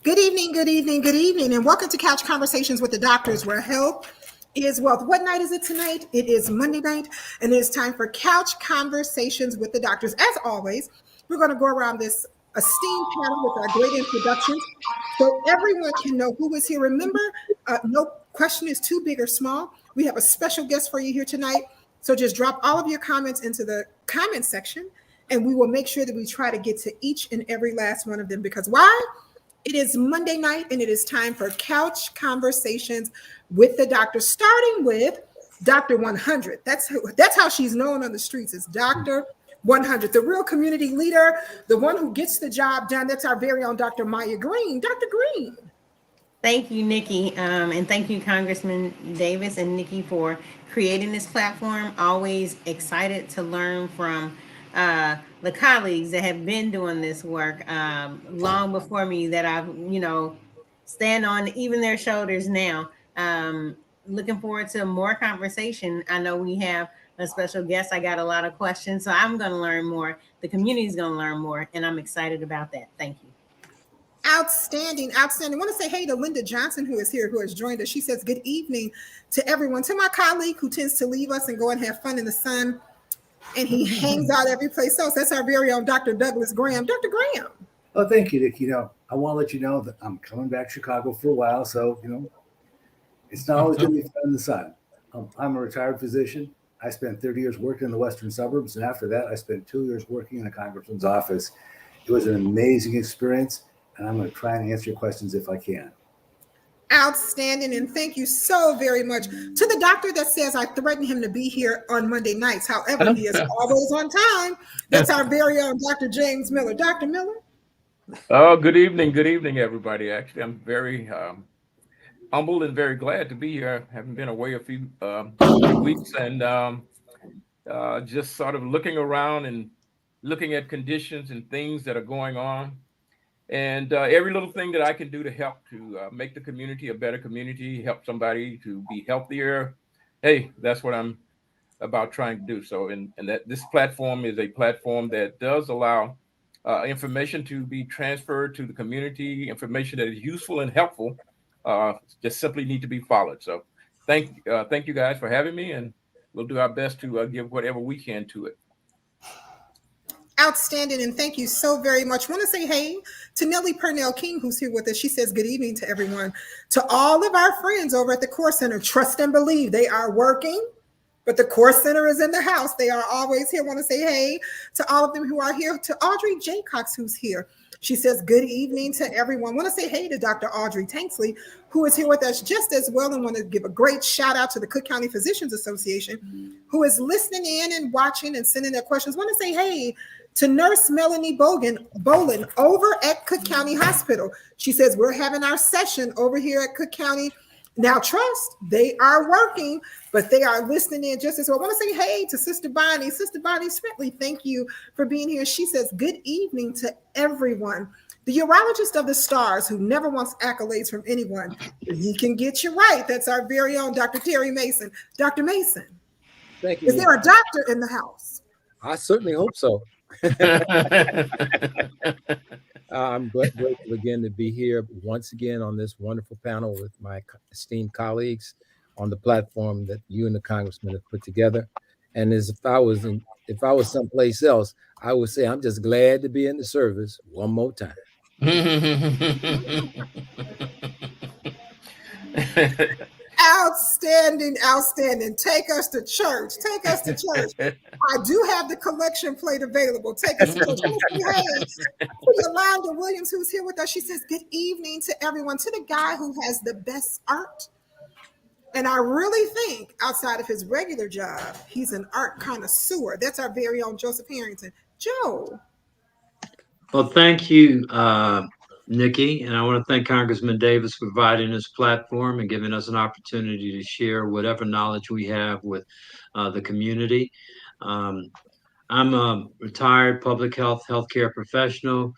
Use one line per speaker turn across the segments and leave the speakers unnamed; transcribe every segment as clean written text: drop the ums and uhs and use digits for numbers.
Good evening, good evening, good evening, and welcome to Couch Conversations with the Doctors, where health is wealth. What night is it tonight? It is Monday night, and it is time for Couch Conversations with the Doctors. As always, we're going to go around this esteemed panel with our great introductions so everyone can know who is here. Remember, no question is too big or small. We have a special guest for you here tonight, so just drop all of your comments into the comment section, and we will make sure that we try to get to each and every last one of them, because why? It is Monday night, and it is time for Couch Conversations with the Doctor, starting with Dr. 100. That's how she's known on the streets. It's Dr. 100, the real community leader, the one who gets the job done. That's our very own Dr. Maya Green. Dr. Green.
Thank you, Nikki, and thank you, Congressman Davis and Nikki, for creating this platform. Always excited to learn from the colleagues that have been doing this work long before me, that I've, stand on even their shoulders now. Looking forward to more conversation. I know we have a special guest. I got a lot of questions, so I'm going to learn more. The community is going to learn more, and I'm excited about that. Thank you.
Outstanding, outstanding. I want to say hey to Linda Johnson, who is here, who has joined us. She says, good evening to everyone. To my colleague who tends to leave us and go and have fun in the sun, and he hangs out every place else. That's our very own Dr. Douglas Graham. Dr. Graham.
Oh, thank you, Nick. I want to let you know that I'm coming back to Chicago for a while, so, it's not always going to be fun in the sun. I'm a retired physician. I spent 30 years working in the western suburbs, and after that, I spent 2 years working in a congressman's office. It was an amazing experience, and I'm going to try and answer your questions if I can.
Outstanding, and thank you so very much to the doctor that says I threatened him to be here on Monday nights. However, he is always on time. That's our very own Dr. James Miller. Dr. Miller.
Oh, good evening, everybody. Actually, I'm very humbled and very glad to be here. I haven't been away a few weeks, and just sort of looking around and looking at conditions and things that are going on. And every little thing that I can do to help to make the community a better community, help somebody to be healthier. Hey, that's what I'm about trying to do. So, and that this platform is a platform that does allow information to be transferred to the community, information that is useful and helpful, just simply need to be followed. So thank you guys for having me, and we'll do our best to give whatever we can to it.
Outstanding, and thank you so very much. I want to say hey to Nellie Purnell King, who's here with us. She says good evening to everyone. To all of our friends over at the Core Center, trust and believe they are working, but the Core Center is in the house. They are always here. I want to say hey to all of them who are here. To Audrey J. Cox, who's here. She says good evening to everyone. I want to say hey to Dr. Audrey Tanksley, who is here with us just as well, and want to give a great shout out to the Cook County Physicians Association, who is listening in and watching and sending their questions. I want to say hey to Nurse Melanie Bolin over at Cook County Hospital. She says, we're having our session over here at Cook County. Now, trust, they are working, but they are listening in just as well. I want to say hey to Sister Bonnie. Sister Bonnie Spentley, thank you for being here. She says, good evening to everyone. The urologist of the stars who never wants accolades from anyone. He can get you right. That's our very own Dr. Terry Mason. Dr. Mason,
thank you.
Is there a doctor in the house?
I certainly hope so. I'm grateful again to be here once again on this wonderful panel with my esteemed colleagues on the platform that you and the congressman have put together. And as if I was someplace else, I would say I'm just glad to be in the service one more time.
Outstanding, outstanding. Take us to church. Take us to church. I do have the collection plate available. Take us to church. Hey, Yolanda Williams, who's here with us, she says, good evening to everyone. To the guy who has the best art. And I really think outside of his regular job, he's an art connoisseur. That's our very own Joseph Harrington. Joe.
Well, thank you, Nikki, and I want to thank Congressman Davis for providing this platform and giving us an opportunity to share whatever knowledge we have with the community. I'm a retired public healthcare professional,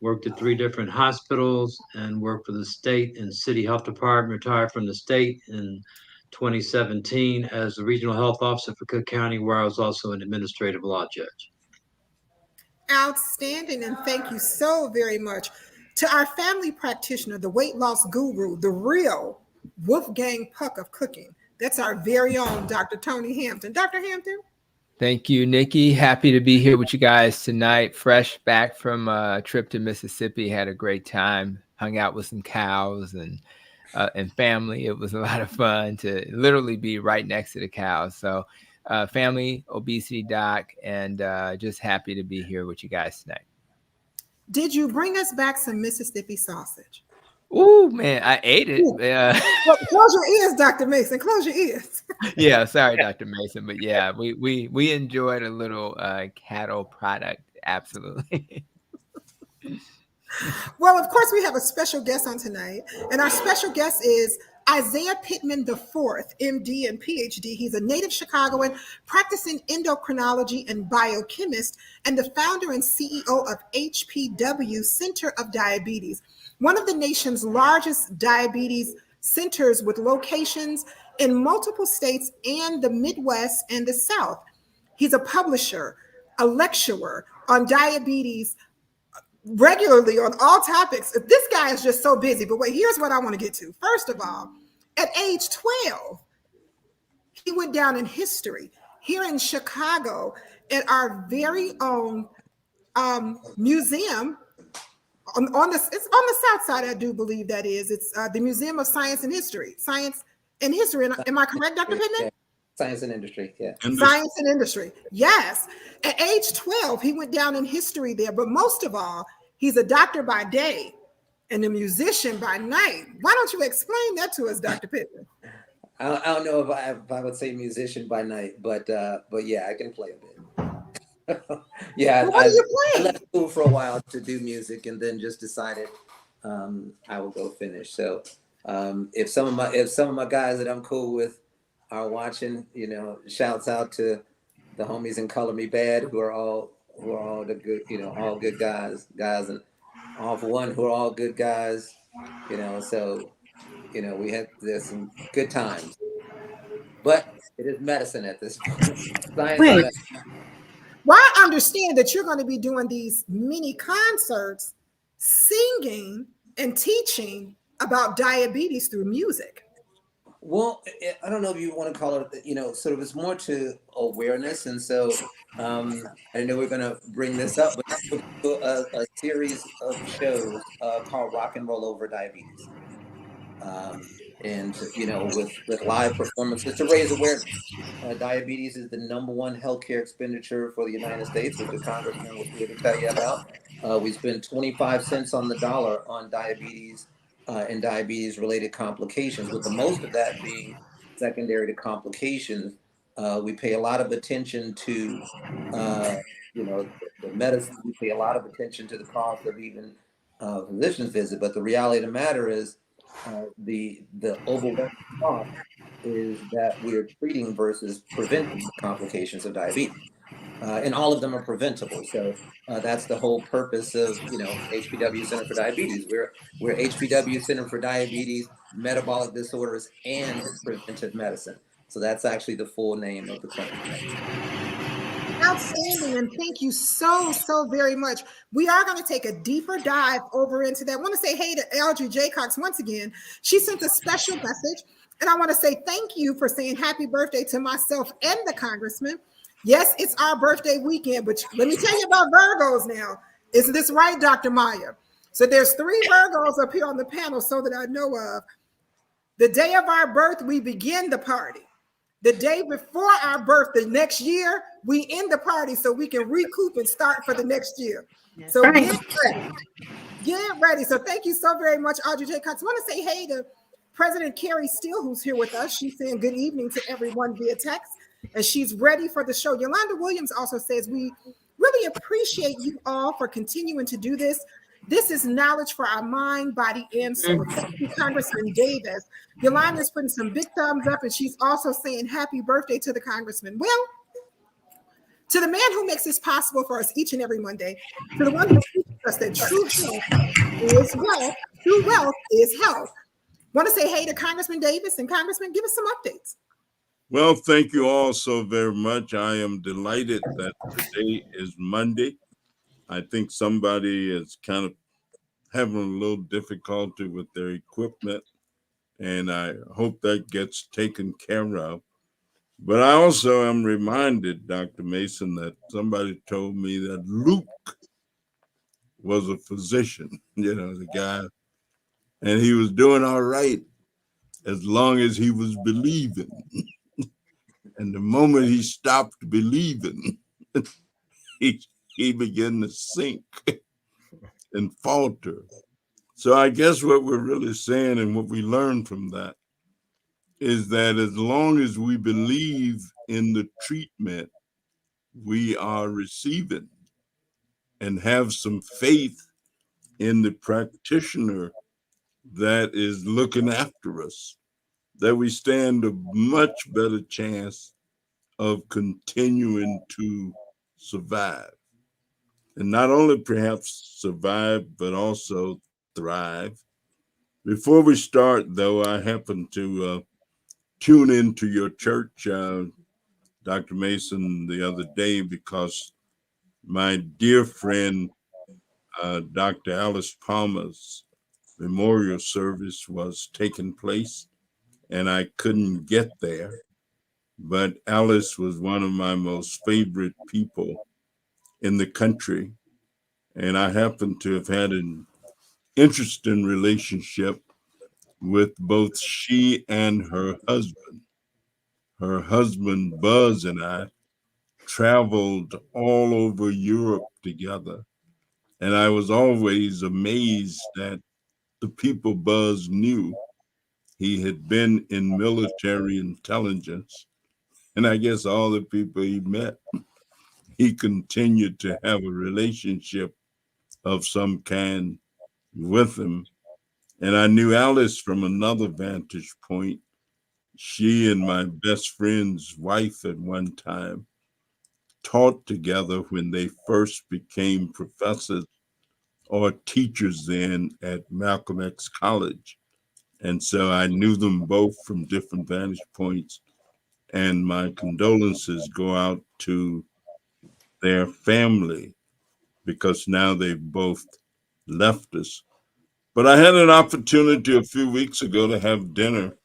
worked at 3 different hospitals, and worked for the state and city health department, retired from the state in 2017 as the regional health officer for Cook County, where I was also an administrative law judge.
Outstanding, and thank you so very much. To our family practitioner, the weight loss guru, the real Wolfgang Puck of cooking. That's our very own Dr. Tony Hampton. Dr. Hampton.
Thank you, Nikki. Happy to be here with you guys tonight. Fresh back from a trip to Mississippi. Had a great time. Hung out with some cows and family. It was a lot of fun to literally be right next to the cows. So family, obesity doc, and just happy to be here with you guys tonight.
Did you bring us back some Mississippi sausage?
Ooh, man, I ate it.
Well, close your ears, Dr. Mason. Close your ears.
Yeah, sorry, Dr. Mason, but yeah, we enjoyed a little cattle product. Absolutely.
Well, of course, we have a special guest on tonight, and our special guest is Isaiah Pittman IV, MD and PhD. He's a native Chicagoan, practicing endocrinology and biochemist, and the founder and CEO of HPW Center of Diabetes, one of the nation's largest diabetes centers with locations in multiple states and the Midwest and the South. He's a publisher, a lecturer on diabetes, regularly on all topics. This guy is just so busy. But wait, here's what I want to get to. First of all, at age 12, he went down in history here in Chicago at our very own museum. It's on the south side, I do believe that is. It's the Museum of Science and History. Science and History. Am I correct, Dr. Pittman?
Yeah. Science and Industry, yeah.
Science and Industry, yes. At age 12, he went down in history there. But most of all, he's a doctor by day and a musician by night. Why don't you explain that to us, Dr. Pittman?
I don't know if I would say musician by night, but yeah, I can play a bit. Yeah,
Well, what are you
I
playing?
left school for a while to do music, and then just decided I will go finish. So if some of my guys that I'm cool with are watching, you know, shouts out to the homies in Color Me Bad, who are all the good, you know, all good guys, and All For One, who are all good guys, you know. So, you know, there's some good times, but it is medicine at this point. Science and medicine.
Well, I understand that you're going to be doing these mini concerts, singing and teaching about diabetes through music.
Well, I don't know if you want to call it, you know, sort of, it's more to awareness. And so I know we're going to bring this up, but a series of shows called Rock and Roll Over Diabetes. And, you know, with live performances to raise awareness. Diabetes is the #1 healthcare expenditure for the United States, which the congressman was here to tell you about. We spend 25 cents on the dollar on diabetes and diabetes-related complications, with the most of that being secondary to complications. We pay a lot of attention to, you know, the medicine. We pay a lot of attention to the cost of even physician's visit. But the reality of the matter is, the overwhelming cost is that we are treating versus preventing complications of diabetes. And all of them are preventable. So that's the whole purpose of, you know, HPW Center for Diabetes. We're HPW Center for Diabetes, Metabolic Disorders, and Preventive Medicine. So that's actually the full name of the clinic.
Outstanding, and thank you so very much. We are going to take a deeper dive over into that. I want to say hey to Algie Jaycox once again. She sent a special message, and I want to say thank you for saying happy birthday to myself and the congressman. Yes, it's our birthday weekend, but let me tell you about Virgos now. Isn't this right, Dr. Maya? So there's 3 Virgos up here on the panel, so that I know of. The day of our birth, we begin the party. The day before our birth, the next year, we end the party so we can recoup and start for the next year. So get ready. Get ready. So thank you so very much, Audrey J. Cox. I want to say hey to President Carrie Steele, who's here with us. She's saying good evening to everyone via text, and she's ready for the show. Yolanda Williams also says, we really appreciate you all for continuing to do this. This is knowledge for our mind, body, and soul. Thank you, Congressman Davis. Yolanda's putting some big thumbs up, and she's also saying happy birthday to the congressman. Well, to the man who makes this possible for us each and every Monday, to the one who teaches us that true health is wealth, true wealth is health. Want to say hey to Congressman Davis, and Congressman, give us some updates.
Well, thank you all so very much. I am delighted that today is Monday. I think somebody has kind of having a little difficulty with their equipment, and I hope that gets taken care of. But I also am reminded, Dr. Mason, that somebody told me that Luke was a physician, the guy, and he was doing all right as long as he was believing. And the moment he stopped believing, he, he began to sink and falter. So I guess what we're really saying and what we learned from that is that as long as we believe in the treatment we are receiving and have some faith in the practitioner that is looking after us, that we stand a much better chance of continuing to survive. And not only perhaps survive, but also thrive. Before we start, though, I happen to tune into your church, Dr. Mason, the other day because my dear friend, Dr. Alice Palmer's memorial service was taking place, and I couldn't get there. But Alice was one of my most favorite people in the country, and I happen to have had an interesting relationship with both she and her husband. Her husband, Buzz, and I traveled all over Europe together. And I was always amazed that the people Buzz knew. He had been in military intelligence. And I guess all the people he met, he continued to have a relationship of some kind with them. And I knew Alice from another vantage point. She and my best friend's wife at one time taught together when they first became professors or teachers then at Malcolm X College. And so I knew them both from different vantage points. And my condolences go out to their family because now they've both left us. But I had an opportunity a few weeks ago to have dinner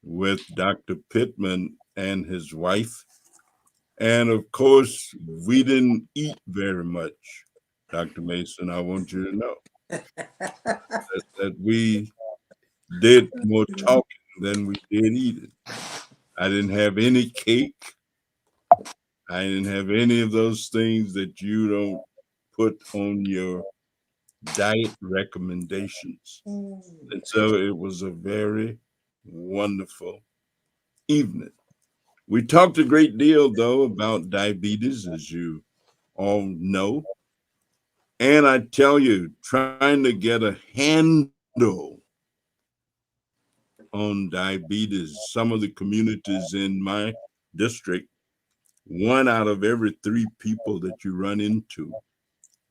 with Dr. Pittman and his wife. And of course, we didn't eat very much, Dr. Mason. I want you to know that we did more talking than we did eating. I didn't have any cake. I didn't have any of those things that you don't put on your diet recommendations. And so it was a very wonderful evening. We talked a great deal, though, about diabetes, as you all know. And I tell you, trying to get a handle on diabetes, some of the communities in my district, 1 out of every 3 people that you run into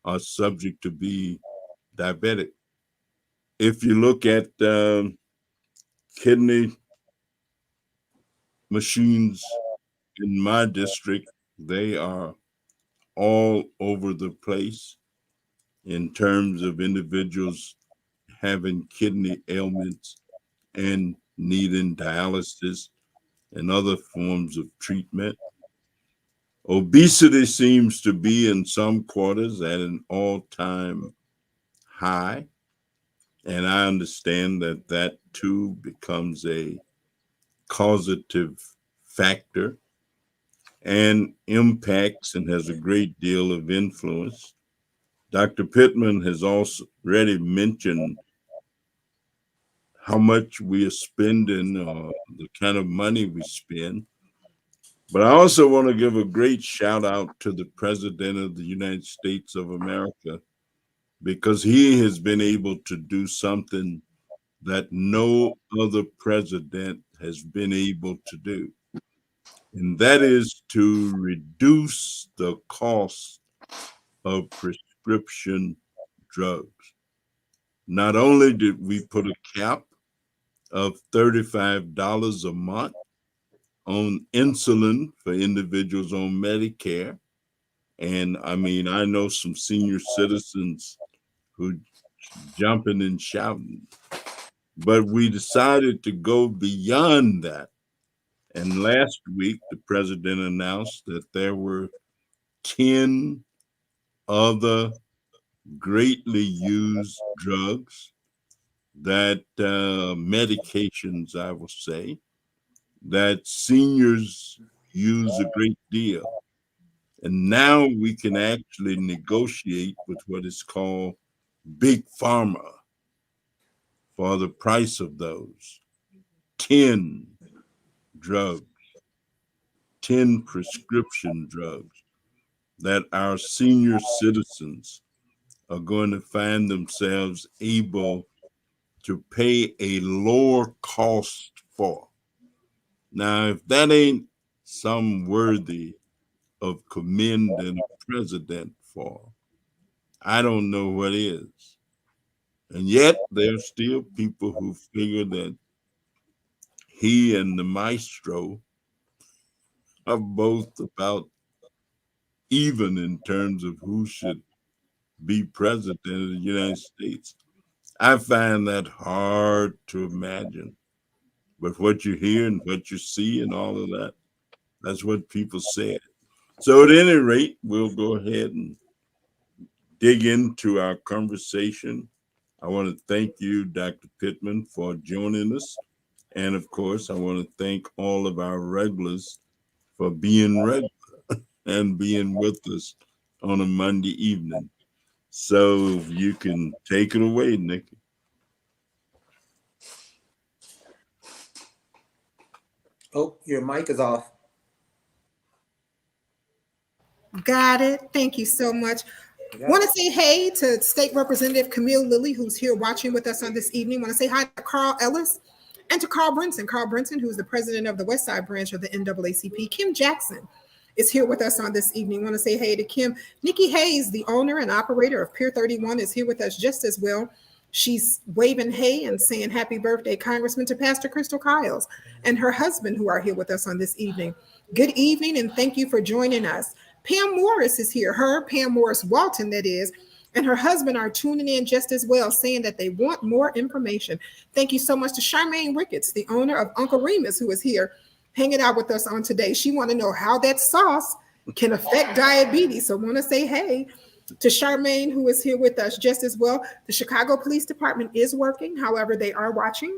are subject to be diabetic. If you look at kidney machines in my district, they are all over the place in terms of individuals having kidney ailments and needing dialysis and other forms of treatment. Obesity seems to be in some quarters at an all-time high. And I understand that that too becomes a causative factor and impacts and has a great deal of influence. Dr. Pittman has also already mentioned how much we are spending or the kind of money we spend. But I also want to give a great shout out to the President of the United States of America because he has been able to do something that no other president has been able to do. And that is to reduce the cost of prescription drugs. Not only did we put a cap of $35 a month on insulin for individuals on Medicare, and I mean, I know some senior citizens who jumping and shouting. But we decided to go beyond that. And last week, the president announced that there were 10 other greatly used drugs, that medications, I will say, that seniors use a great deal. And now we can actually negotiate with what is called big pharma for the price of those 10 drugs, 10 prescription drugs that our senior citizens are going to find themselves able to pay a lower cost for. Now, if that ain't some worthy of commending a president for, I don't know what is. And yet, there's still people who figure that he and the maestro are both about even in terms of who should be president of the United States. I find that hard to imagine. But what you hear and what you see and all of that, that's what people said. So at any rate, we'll go ahead and dig into our conversation. I want to thank you, Dr. Pittman, for joining us. And of course, I want to thank all of our regulars for being regular and being with us on a Monday evening. So you can take it away, Nikki.
Oh, your mic is off.
Got it. Thank you so much. Want to say hey to State Representative Camille Lilly, who's here watching with us on this evening. Want to say hi to Carl Ellis and to Carl Brinson. Carl Brinson, who's the president of the West Side branch of the NAACP. Kim Jackson is here with us on this evening. Want to say hey to Kim. Nikki Hayes, the owner and operator of Pier 31, is here with us just as well. She's waving hey and saying happy birthday, Congressman, to Pastor Crystal Kiles and her husband, who are here with us on this evening. Good evening, and thank you for joining us. Pam Morris is here, Pam Morris Walton, that is, and her husband are tuning in just as well, saying that they want more information. Thank you so much to Charmaine Ricketts, the owner of Uncle Remus, who is here hanging out with us on today. She want to know how that sauce can affect diabetes. So I want to say hey to Charmaine, who is here with us just as well. The Chicago Police Department is working. However, they are watching.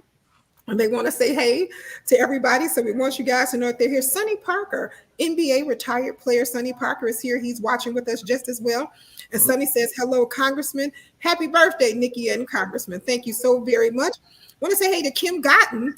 And they want to say hey to everybody. So we want you guys to know that they're here. Sonny Parker, NBA retired player Sonny Parker is here. He's watching with us just as well. And Sonny says, hello, Congressman. Happy birthday, Nikki and Congressman. Thank you so very much. Want to say hey to Kim Gotten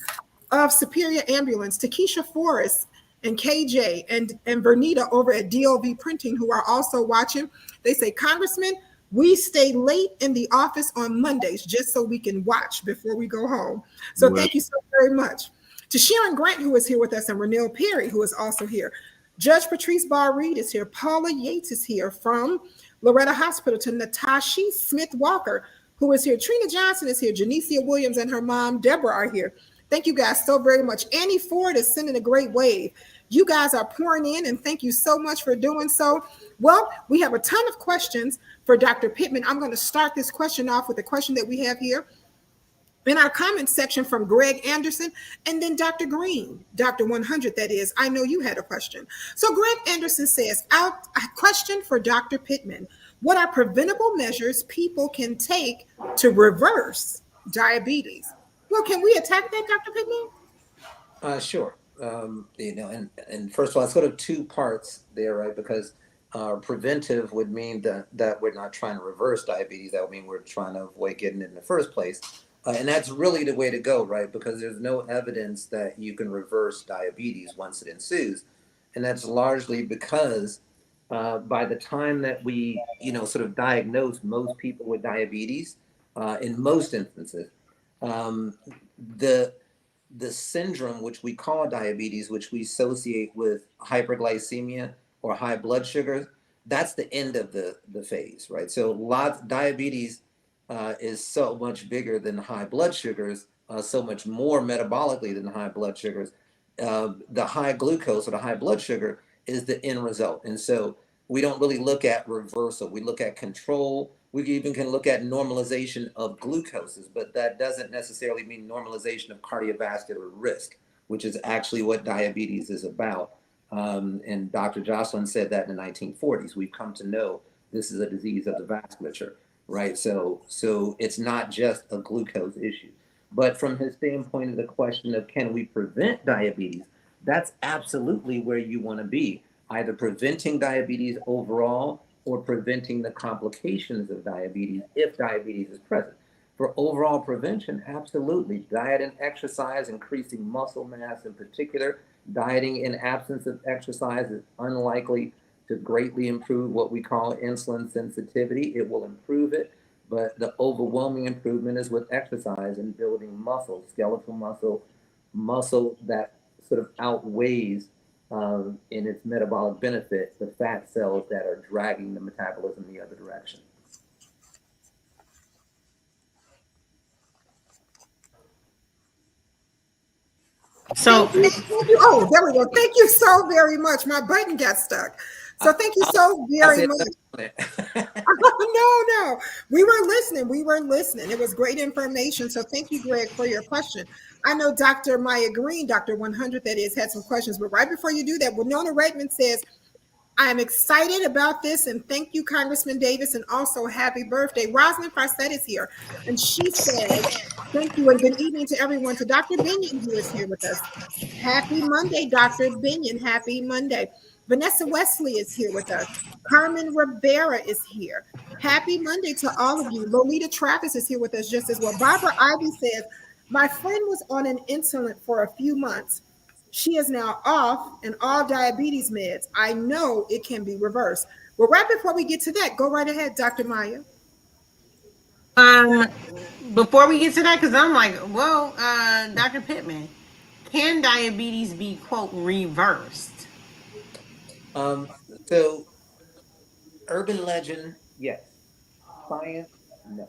of Superior Ambulance, to Keisha Forrest and KJ and Vernita over at DLV Printing, who are also watching. They say, Congressman, we stay late in the office on Mondays just so we can watch before we go home. So Thank you so very much. To Sharon Grant, who is here with us, and Renelle Perry, who is also here. Judge Patrice Barr-Reed is here. Paula Yates is here from Loretta Hospital. To Natasha Smith-Walker, who is here. Trina Johnson is here. Janicia Williams and her mom, Deborah, are here. Thank you guys so very much. Annie Ford is sending a great wave. You guys are pouring in, and thank you so much for doing so. Well, we have a ton of questions for Dr. Pittman. I'm going to start this question off with a question that we have here in our comments section from Greg Anderson, and then Dr. Green, Dr. 100, that is. I know you had a question. So Greg Anderson says, a question for Dr. Pittman. What are preventable measures people can take to reverse diabetes? Well, can we attack that, Dr. Pittman?
Sure. And first of all, let's go to two parts there, right? Because preventive would mean that we're not trying to reverse diabetes. That would mean we're trying to avoid getting it in the first place. And that's really the way to go, right? Because there's no evidence that you can reverse diabetes once it ensues. And that's largely because by the time that we, sort of diagnose most people with diabetes, in most instances, the syndrome, which we call diabetes, which we associate with hyperglycemia or high blood sugar, that's the end of the phase, right? So diabetes is so much bigger than high blood sugars, so much more metabolically than high blood sugars. The high glucose or the high blood sugar is the end result. And so we don't really look at reversal. We look at control. We even can look at normalization of glucoses, but that doesn't necessarily mean normalization of cardiovascular risk, which is actually what diabetes is about. And Dr. Jocelyn said that in the 1940s. We've come to know this is a disease of the vasculature, right? So it's not just a glucose issue. But from his standpoint of the question of can we prevent diabetes, that's absolutely where you want to be, either preventing diabetes overall or preventing the complications of diabetes if diabetes is present. For overall prevention, absolutely. Diet and exercise, increasing muscle mass in particular. Dieting in absence of exercise is unlikely to greatly improve what we call insulin sensitivity. It will improve it, but the overwhelming improvement is with exercise and building muscle, skeletal muscle, muscle that sort of outweighs in its metabolic benefit the fat cells that are dragging the metabolism the other direction.
So
Thank you. Oh, there we go. Thank you so very much. My button got stuck. So thank you so very much. No. We were listening. It was great information. So thank you, Greg, for your question. I know Dr. Maya Green, Dr. 100, that is, had some questions. But right before you do that, Winona Redmond says, I am excited about this, and thank you, Congressman Davis, and also happy birthday. Rosalind Farset is here, and she says, thank you, and good evening to everyone. To Dr. Binion, who is here with us. Happy Monday, Dr. Binion. Happy Monday. Vanessa Wesley is here with us. Carmen Rivera is here. Happy Monday to all of you. Lolita Travis is here with us just as well. Barbara Ivy says, my friend was on an insulin for a few months. She is now off and all diabetes meds. I know it can be reversed. Well, right before we get to that, go right ahead, Dr. Maya.
before we get to that, because I'm like, well, Dr. Pittman, can diabetes be quote reversed?
So urban legend, yes. Science, no.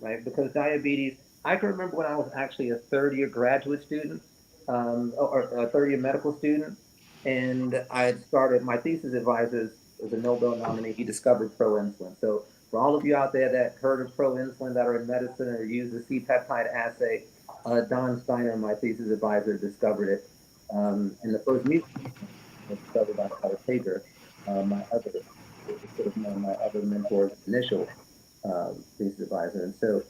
Right? Because diabetes, I can remember when I was actually a third year graduate student, or a third year medical student, and I had started, my thesis advisor was a Nobel nominee. He discovered proinsulin. So for all of you out there that heard of proinsulin that are in medicine or use the C-peptide assay, Don Steiner, my thesis advisor, discovered it. And the first mutant was discovered by Tyler Pager, my other, sort of one of my other mentors, initial thesis advisor. And so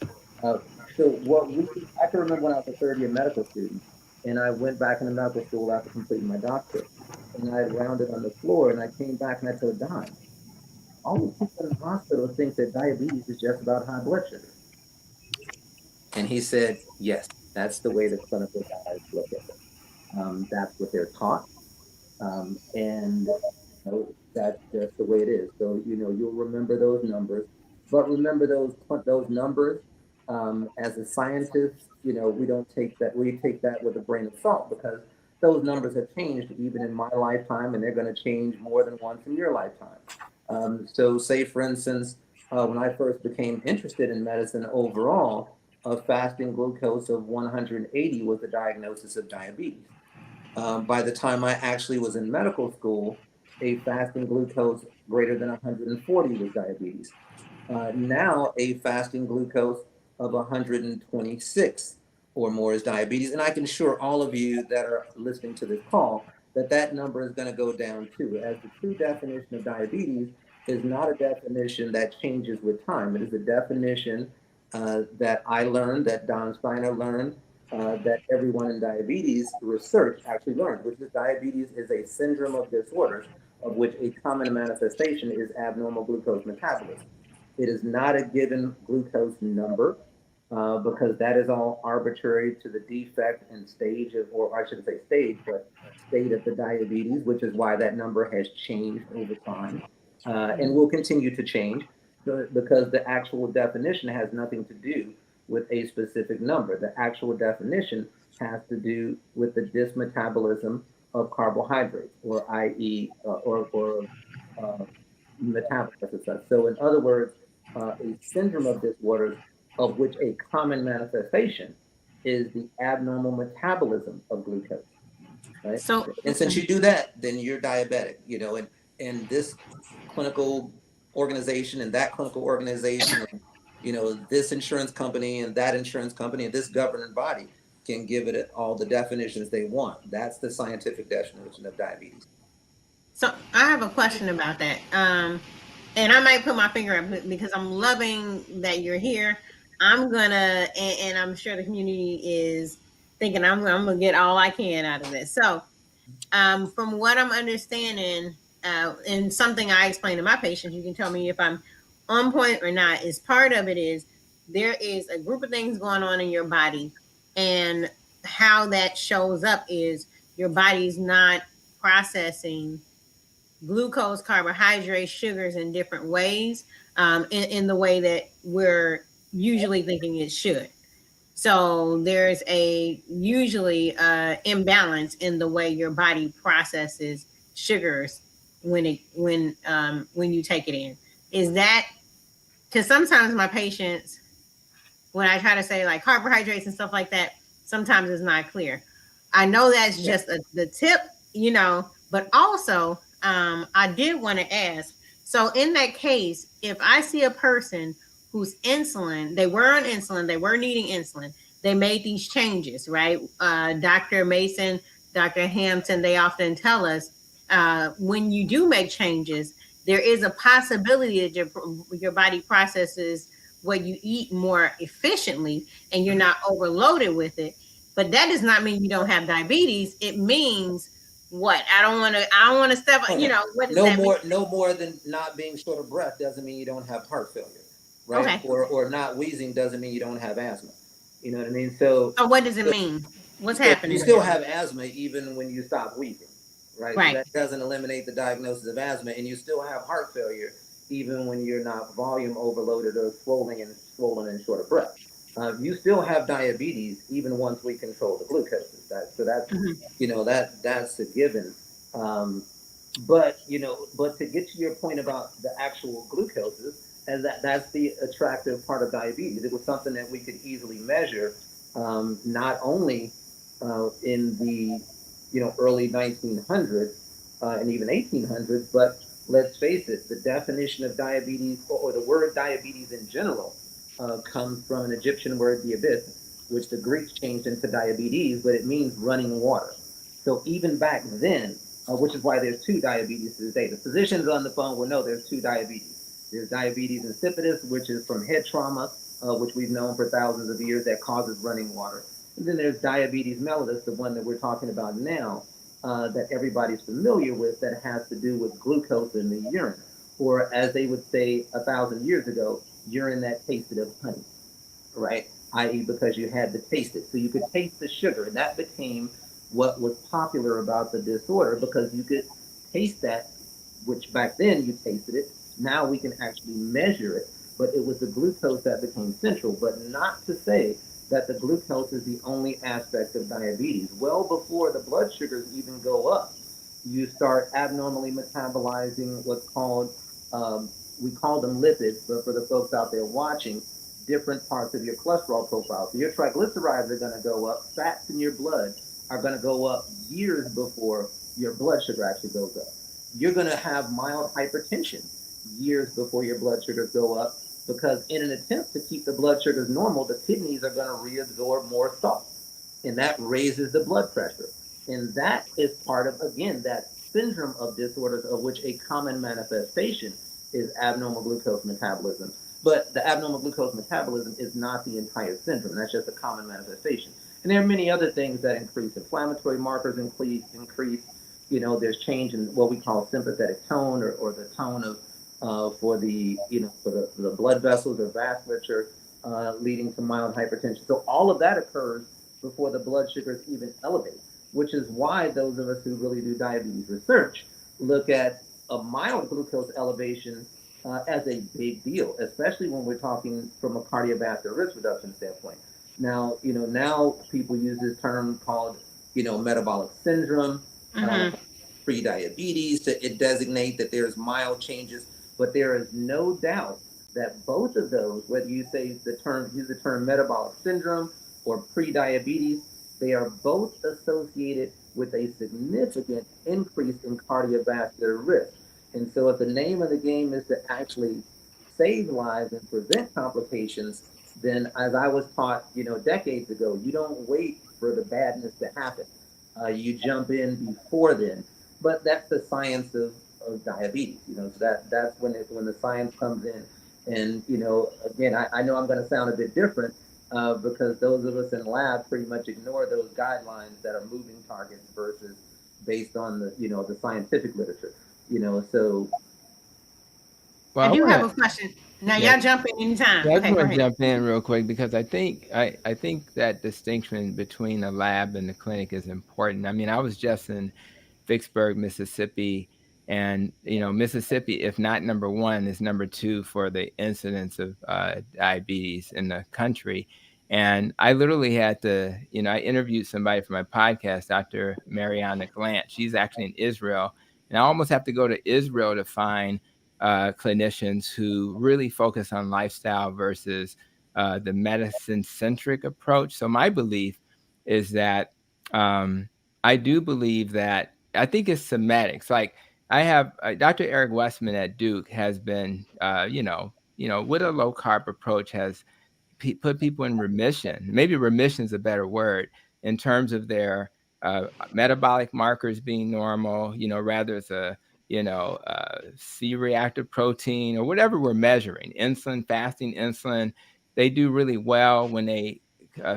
what I can remember when I was a third year medical student, and I went back into medical school after completing my doctorate, and I rounded on the floor, and I came back and I told Don, all these people in the hospital think that diabetes is just about high blood sugar. And he said, yes, that's the way the clinical guys look at it. That's what they're taught. And that's just the way it is. So, you'll remember those numbers, but remember those numbers as a scientist, we don't take that, we take that with a grain of salt because those numbers have changed even in my lifetime, and they're going to change more than once in your lifetime. So say, for instance, when I first became interested in medicine overall, a fasting glucose of 180 was the diagnosis of diabetes. By the time I actually was in medical school, a fasting glucose greater than 140 was diabetes. Now, a fasting glucose of 126 or more is diabetes. And I can assure all of you that are listening to this call that that number is going to go down too, as the true definition of diabetes is not a definition that changes with time. It is a definition that I learned, that Don Steiner learned, that everyone in diabetes research actually learned, which is diabetes is a syndrome of disorders of which a common manifestation is abnormal glucose metabolism. It is not a given glucose number because that is all arbitrary to the defect and stage of, or I shouldn't say stage, but state of the diabetes, which is why that number has changed over time and will continue to change because the actual definition has nothing to do with a specific number. The actual definition has to do with the dysmetabolism of carbohydrates, or i.e., metabolism as such. So, in other words, a syndrome of disorders of which a common manifestation is the abnormal metabolism of glucose. Right.
So,
and since you do that, then you're diabetic. And this clinical organization and that clinical organization, and, this insurance company and that insurance company and this governing body can give it all the definitions they want. That's the scientific definition of diabetes.
So I have a question about that. And I might put my finger up because I'm loving that you're here. I'm gonna, and I'm sure the community is thinking I'm gonna get all I can out of this. So, from what I'm understanding, and something I explain to my patients, you can tell me if I'm on point or not. Is part of it is there is a group of things going on in your body, and how that shows up is your body's not processing glucose, carbohydrates, sugars in different ways, in the way that we're usually thinking it should. So there's a usually imbalance in the way your body processes sugars when you take it in. Is that because sometimes my patients, when I try to say like carbohydrates and stuff like that, sometimes it's not clear. I know that's just the tip, but also I did want to ask. So in that case, if I see a person who's insulin, they were on insulin, they were needing insulin, they made these changes, right? Dr. Mason, Dr. Hampton, they often tell us when you do make changes, there is a possibility that your body processes what you eat more efficiently and you're not overloaded with it. But that does not mean you don't have diabetes. It means what? I don't want to step, what does that mean?
No more than not being short of breath doesn't mean you don't have heart failure, right?
Okay.
Or not wheezing doesn't mean you don't have asthma. You know what I mean? So
what does it mean? What's happening?
You still have asthma even when you stop wheezing, right?
Right.
So that doesn't eliminate the diagnosis of asthma, and you still have heart failure even when you're not volume overloaded or swollen and short of breath. You still have diabetes even once we control the glucose. That's that's a given. But to get to your point about the actual glucoses, and that's the attractive part of diabetes. It was something that we could easily measure, not only in the early 1900s and even 1800s, but let's face it, the definition of diabetes or the word diabetes in general comes from an Egyptian word, diabetes, which the Greeks changed into diabetes, but it means running water. So even back then, which is why there's two diabetes to this day. The physicians on the phone will know there's two diabetes. There's diabetes insipidus, which is from head trauma, which we've known for thousands of years that causes running water. And then there's diabetes mellitus, the one that we're talking about now, that everybody's familiar with, that has to do with glucose in the urine, or as they would say 1,000 years ago, urine that tasted of honey, right? I.e., because you had to taste it. So you could taste the sugar, and that became what was popular about the disorder, because you could taste that, which back then you tasted it. Now we can actually measure it, but it was the glucose that became central, but not to say that the glucose is the only aspect of diabetes. Well before the blood sugars even go up, you start abnormally metabolizing what's called, we call them lipids, but for the folks out there watching, different parts of your cholesterol profile. So your triglycerides are going to go up, fats in your blood are going to go up years before your blood sugar actually goes up. You're going to have mild hypertension years before your blood sugars go up, because in an attempt to keep the blood sugars normal, the kidneys are going to reabsorb more salt, and that raises the blood pressure. And that is part of, again, that syndrome of disorders, of which a common manifestation is abnormal glucose metabolism. But the abnormal glucose metabolism is not the entire syndrome. That's just a common manifestation. And there are many other things that increase. Inflammatory markers increase. There's change in what we call sympathetic tone, or the tone of for the blood vessels or vasculature, leading to mild hypertension. So all of that occurs before the blood sugars even elevate, which is why those of us who really do diabetes research look at a mild glucose elevation as a big deal, especially when we're talking from a cardiovascular risk reduction standpoint. Now, now people use this term called, metabolic syndrome, pre-diabetes to designate that there's mild changes, but there is no doubt that both of those, whether you use the term metabolic syndrome or pre-diabetes, they are both associated with a significant increase in cardiovascular risk. And so if the name of the game is to actually save lives and prevent complications, then as I was taught, decades ago, you don't wait for the badness to happen. You jump in before then. But that's the science of diabetes. So that's when the science comes in. And again, I know I'm going to sound a bit different because those of us in lab pretty much ignore those guidelines that are moving targets versus based on the scientific literature. So
Well,
I do
wanna,
have a question. Now,
yeah,
y'all jump in anytime.
yeah, I just
Okay, go
want to
ahead.
jump in real quick because I think that distinction between the lab and the clinic is important. I mean, I was just in Vicksburg, Mississippi, and Mississippi, if not number one, is number two for the incidence of diabetes in the country. And I literally had to, I interviewed somebody for my podcast, Dr. Mariana Glant. She's actually in Israel, and I almost have to go to Israel to find clinicians who really focus on lifestyle versus the medicine-centric approach. So my belief is that I do believe that I think it's semantics. Like I have Dr. Eric Westman at Duke has been, with a low carb approach has put people in remission. Maybe remission is a better word in terms of their metabolic markers being normal. Rather it's a C-reactive protein or whatever we're measuring, insulin, fasting insulin. They do really well when they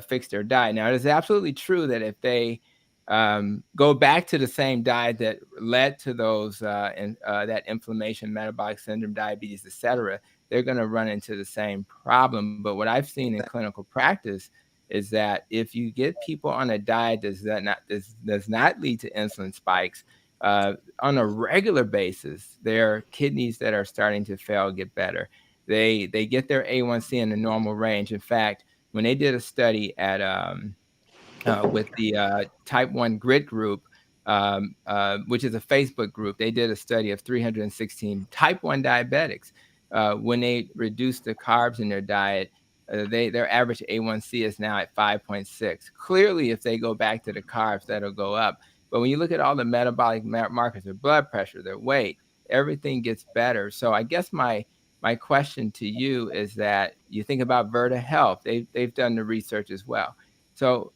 fix their diet. Now, it is absolutely true that if they go back to the same diet that led to those that inflammation, metabolic syndrome, diabetes, etc., they're going to run into the same problem. But what I've seen in clinical practice is that if you get people on a diet does not lead to insulin spikes on a regular basis, their kidneys that are starting to fail get better. They get their A1C in the normal range. In fact, when they did a study at with the Type 1 Grit group, which is a Facebook group. They did a study of 316 Type 1 diabetics. When they reduced the carbs in their diet, their average A1C is now at 5.6. Clearly, if they go back to the carbs, that'll go up. But when you look at all the metabolic markers, their blood pressure, their weight, everything gets better. So I guess my question to you is that you think about Verta Health. They've done the research as well. So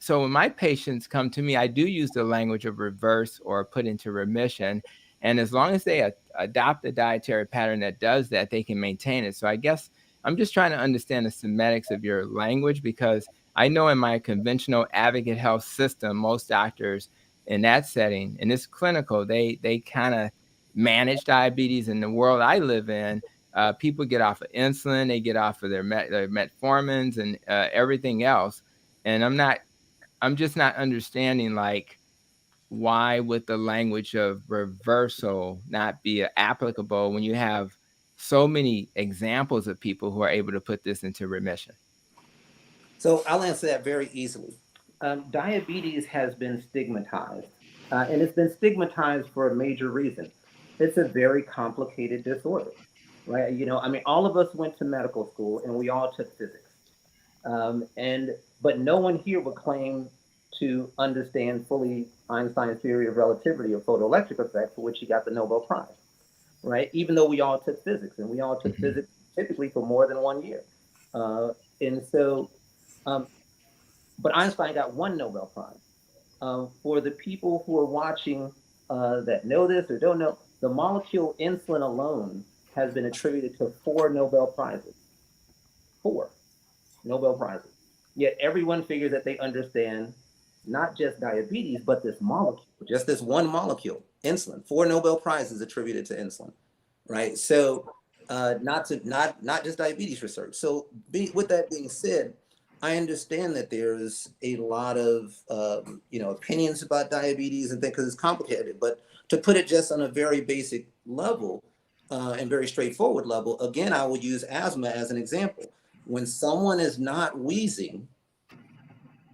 when my patients come to me, I do use the language of reverse or put into remission. And as long as they adopt a dietary pattern that does that, they can maintain it. So I guess I'm just trying to understand the semantics of your language, because I know in my conventional advocate health system, most doctors in that setting, and it's clinical, they kind of manage diabetes. In the world I live in, people get off of insulin, they get off of their metformins and everything else. And I'm just not understanding, like, why would the language of reversal not be applicable when you have so many examples of people who are able to put this into remission?
So I'll answer that very easily. Diabetes has been stigmatized, and it's been stigmatized for a major reason. It's a very complicated disorder, right? All of us went to medical school and we all took physics. But no one here would claim to understand fully Einstein's theory of relativity or photoelectric effect, for which he got the Nobel Prize, right? Even though we all took physics, and we all took physics typically for more than 1 year. But Einstein got one Nobel Prize. For the people who are watching that know this or don't know, the molecule insulin alone has been attributed to 4 Nobel Prizes. 4 Nobel Prizes. Yet everyone figures that they understand not just diabetes, but this molecule, just this one molecule, insulin. 4 Nobel Prizes attributed to insulin, right? So not just diabetes research. So with that being said, I understand that there's a lot of opinions about diabetes and things because it's complicated. But to put it just on a very basic level and very straightforward level, again, I will use asthma as an example. When someone is not wheezing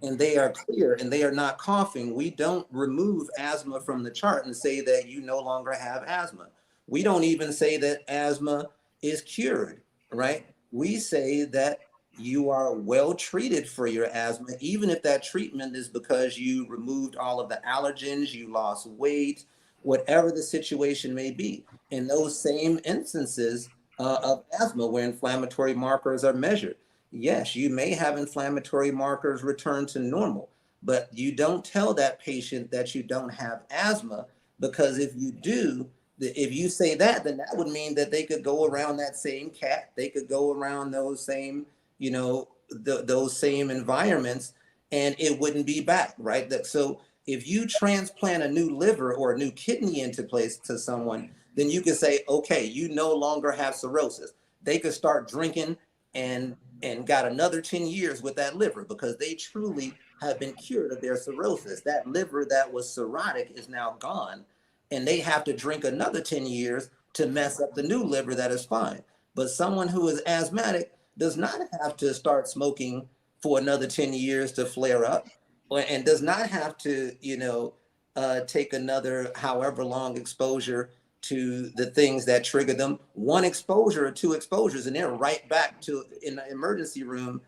and they are clear and they are not coughing, we don't remove asthma from the chart and say that you no longer have asthma. We don't even say that asthma is cured, right? We say that you are well treated for your asthma, even if that treatment is because you removed all of the allergens, you lost weight, whatever the situation may be. In those same instances of asthma where inflammatory markers are measured, yes, you may have inflammatory markers return to normal, but you don't tell that patient that you don't have asthma, because if you do, if you say that, then that would mean that they could go around that same cat, they could go around those same, you know, those same environments, and it wouldn't be back, right? So if you transplant a new liver or a new kidney into place to someone, then you can say, okay, you no longer have cirrhosis. They could start drinking and got another 10 years with that liver, because they truly have been cured of their cirrhosis. That liver that was cirrhotic is now gone, and they have to drink another 10 years to mess up the new liver that is fine. But someone who is asthmatic does not have to start smoking for another 10 years to flare up, and does not have to, you know, take another however long exposure to the things that trigger them. One exposure or two exposures, and they're right back to in the emergency room,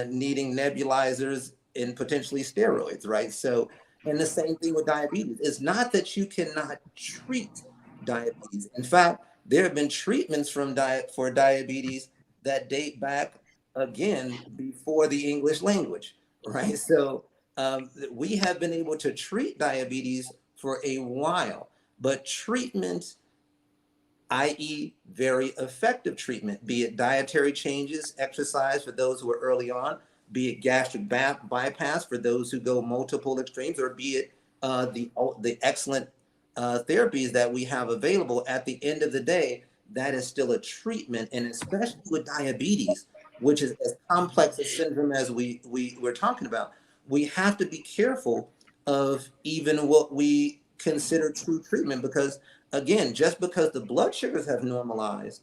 needing nebulizers and potentially steroids, right? So, and the same thing with diabetes. It's not that you cannot treat diabetes. In fact, there have been treatments for diabetes that date back again before the English language, right? So we have been able to treat diabetes for a while, but treatment, i.e. very effective treatment, be it dietary changes, exercise for those who are early on, be it gastric bypass for those who go multiple extremes, or be it the excellent therapies that we have available. At the end of the day, that is still a treatment, and especially with diabetes, which is as complex a syndrome as we're talking about, we have to be careful of even what we consider true treatment, because again, just because the blood sugars have normalized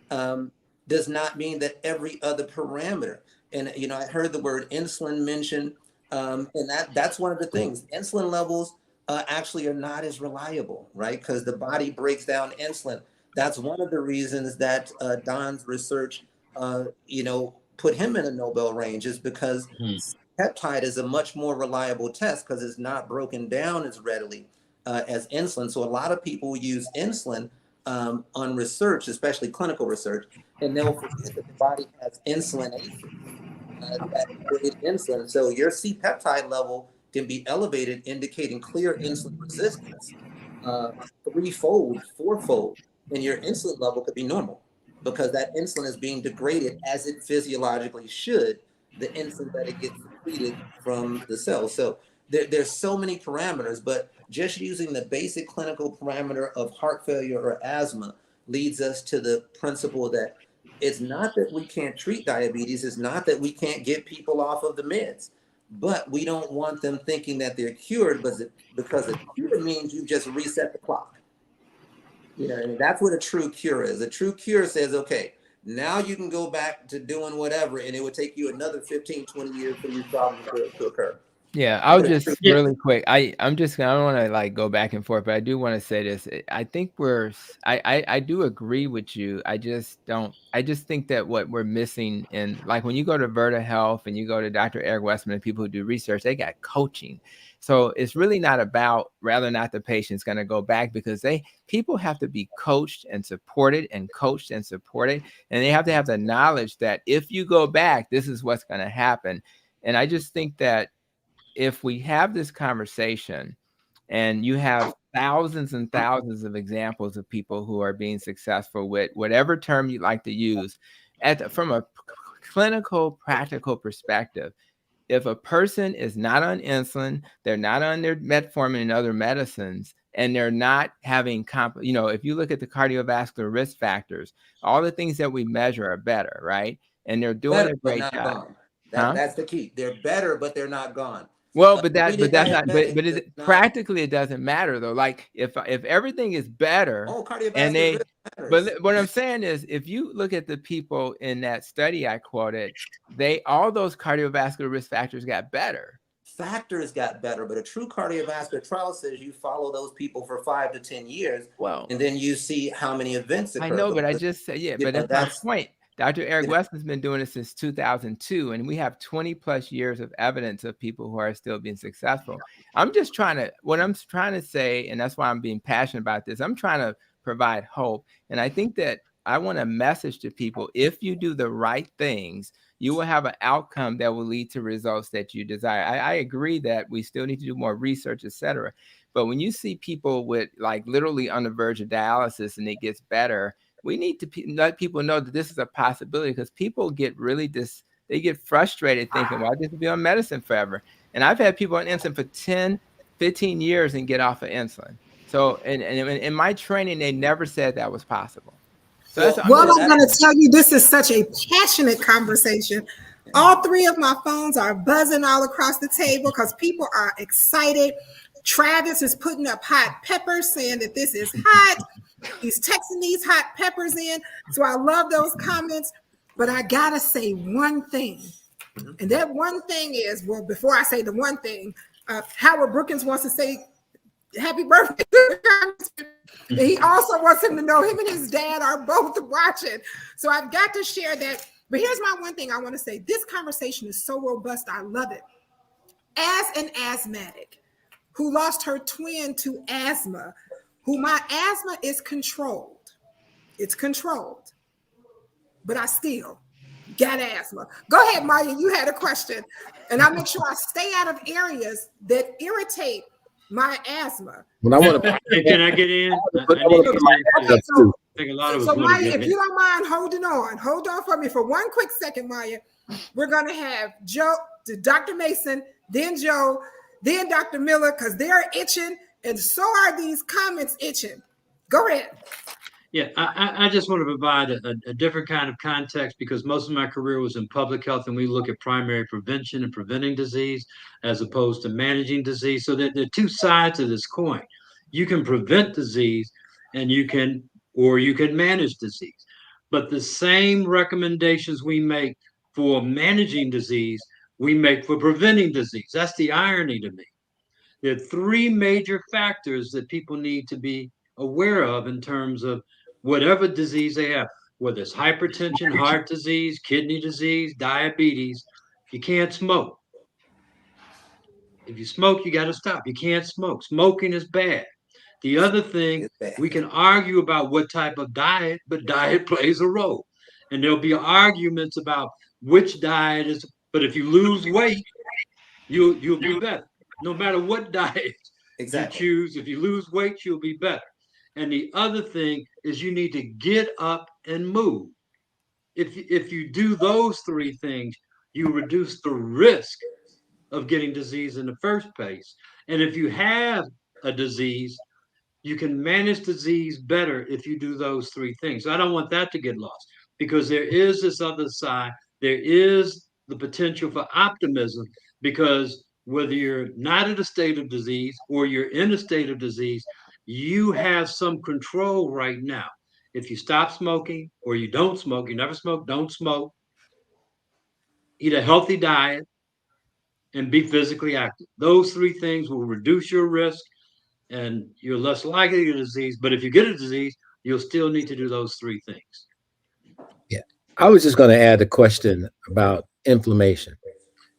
does not mean that every other parameter. And you know, I heard the word insulin mentioned, and that's one of the things. Insulin levels actually are not as reliable, right? Because the body breaks down insulin. That's one of the reasons that Don's research, you know, put him in a Nobel range, is because peptide is a much more reliable test because it's not broken down as readily as insulin. So a lot of people use insulin on research, especially clinical research, and they'll forget that the body has insulination that create insulin. So your C-peptide level can be elevated, indicating clear insulin resistance, threefold, fourfold, and your insulin level could be normal because that insulin is being degraded as it physiologically should, the insulin that it gets secreted from the cells. So there's so many parameters, but just using the basic clinical parameter of heart failure or asthma leads us to the principle that it's not that we can't treat diabetes, it's not that we can't get people off of the meds, but we don't want them thinking that they're cured, because a cure means you just reset the clock. You know, and that's what a true cure is. A true cure says, okay, now you can go back to doing whatever, and it would take you another 15, 20 years for these problems to occur.
Yeah, I'll just really quick. I don't want to like go back and forth, but I do want to say this. I think I do agree with you. I just think that what we're missing in, like, when you go to Verta Health and you go to Dr. Eric Westman and people who do research, they got coaching. So it's really not about whether or not the patient's going to go back, because people have to be coached and supported, and they have to have the knowledge that if you go back, this is what's going to happen. And I just think that if we have this conversation and you have thousands and thousands of examples of people who are being successful with whatever term you like to use, from a clinical, practical perspective, if a person is not on insulin, they're not on their metformin and other medicines, and they're not having, if you look at the cardiovascular risk factors, all the things that we measure are better, right? And they're doing a great job.
That's the key. They're better, but they're not gone.
Well, practically it doesn't matter though. Like if everything is better,
cardiovascular risk matters.
But what I'm saying is, if you look at the people in that study I quoted, all those cardiovascular risk factors got better.
Factors got better, but a true cardiovascular trial says you follow those people for 5 to 10 years, and then you see how many events occur.
I know, but I just said, but that's my point. Dr. Eric Weston's been doing it since 2002, and we have 20 plus years of evidence of people who are still being successful. What I'm trying to say, and that's why I'm being passionate about this, I'm trying to provide hope. And I think that I want a message to people: if you do the right things, you will have an outcome that will lead to results that you desire. I agree that we still need to do more research, et cetera. But when you see people with like literally on the verge of dialysis and it gets better, we need to let people know that this is a possibility, because people get really they get frustrated thinking, well, I just be on medicine forever. And I've had people on insulin for 10, 15 years and get off of insulin. So and in my training, they never said that was possible. So
well, I'm going to tell you, this is such a passionate conversation. All three of my phones are buzzing all across the table because people are excited. Travis is putting up hot peppers, saying that this is hot. He's texting these hot peppers in. So I love those comments. But I got to say one thing. And that one thing is, well, before I say the one thing, Howard Brookins wants to say happy birthday to Congressman. And he also wants him to know him and his dad are both watching. So I've got to share that. But here's my one thing I want to say. This conversation is so robust. I love it. As an asthmatic who lost her twin to asthma, who my asthma is controlled. It's controlled. But I still got asthma. Go ahead, Maya. You had a question. And I make sure I stay out of areas that irritate my asthma.
Can I get in?
So Maya, if you don't mind hold on for me for one quick second, Maya. We're going to have Dr. Mason, then Joe, then Dr. Miller, because they're itching, and so are these comments itching. Go ahead.
Yeah, I just want to provide a different kind of context, because most of my career was in public health, and we look at primary prevention and preventing disease as opposed to managing disease. So there are two sides of this coin. You can prevent disease and you can manage disease. But the same recommendations we make for managing disease, we make for preventing disease. That's the irony to me. There are three major factors that people need to be aware of in terms of whatever disease they have, whether it's hypertension, heart disease, kidney disease, diabetes. You can't smoke. If you smoke, you got to stop. You can't smoke. Smoking is bad. The other thing, we can argue about what type of diet, but diet plays a role. And there'll be arguments about which diet is, but if you lose weight, you'll be better. No matter what diet you choose, if you lose weight, you'll be better. And the other thing is you need to get up and move. If you do those three things, you reduce the risk of getting disease in the first place. And if you have a disease, you can manage disease better if you do those three things. So I don't want that to get lost, because there is this other side. There is the potential for optimism, because whether you're not in a state of disease or you're in a state of disease, you have some control right now. If you stop smoking or you don't smoke, you never smoke, don't smoke, eat a healthy diet, and be physically active. Those three things will reduce your risk and you're less likely to get a disease. But if you get a disease, you'll still need to do those three things.
Yeah, I was just going to add a question about inflammation.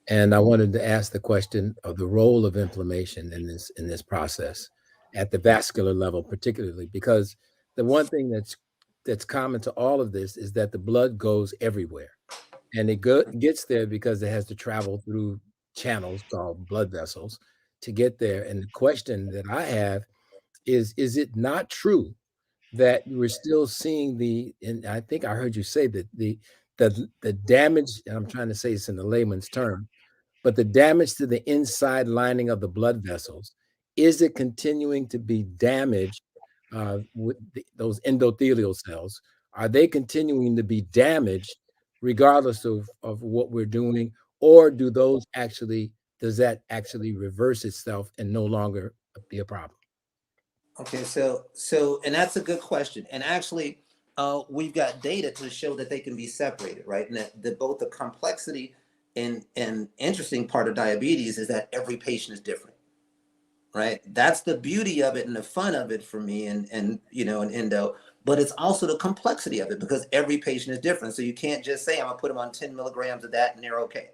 And I wanted to ask the question of the role of inflammation in this process at the vascular level, particularly, because the one thing that's common to all of this is that the blood goes everywhere, and it gets there because it has to travel through channels called blood vessels to get there. And the question that I have is it not true that we're still seeing and I think I heard you say that the damage, and I'm trying to say this in the layman's term, but the damage to the inside lining of the blood vessels, is it continuing to be damaged with those endothelial cells? Are they continuing to be damaged regardless of what we're doing? Or does that actually reverse itself and no longer be a problem?
Okay, so and that's a good question. And actually, we've got data to show that they can be separated, right? And that both the complexity and interesting part of diabetes is that every patient is different, right? That's the beauty of it and the fun of it for me, and you know, and endo. but it's also the complexity of it because every patient is different. So you can't just say, I'm gonna put them on 10 milligrams of that and they're okay.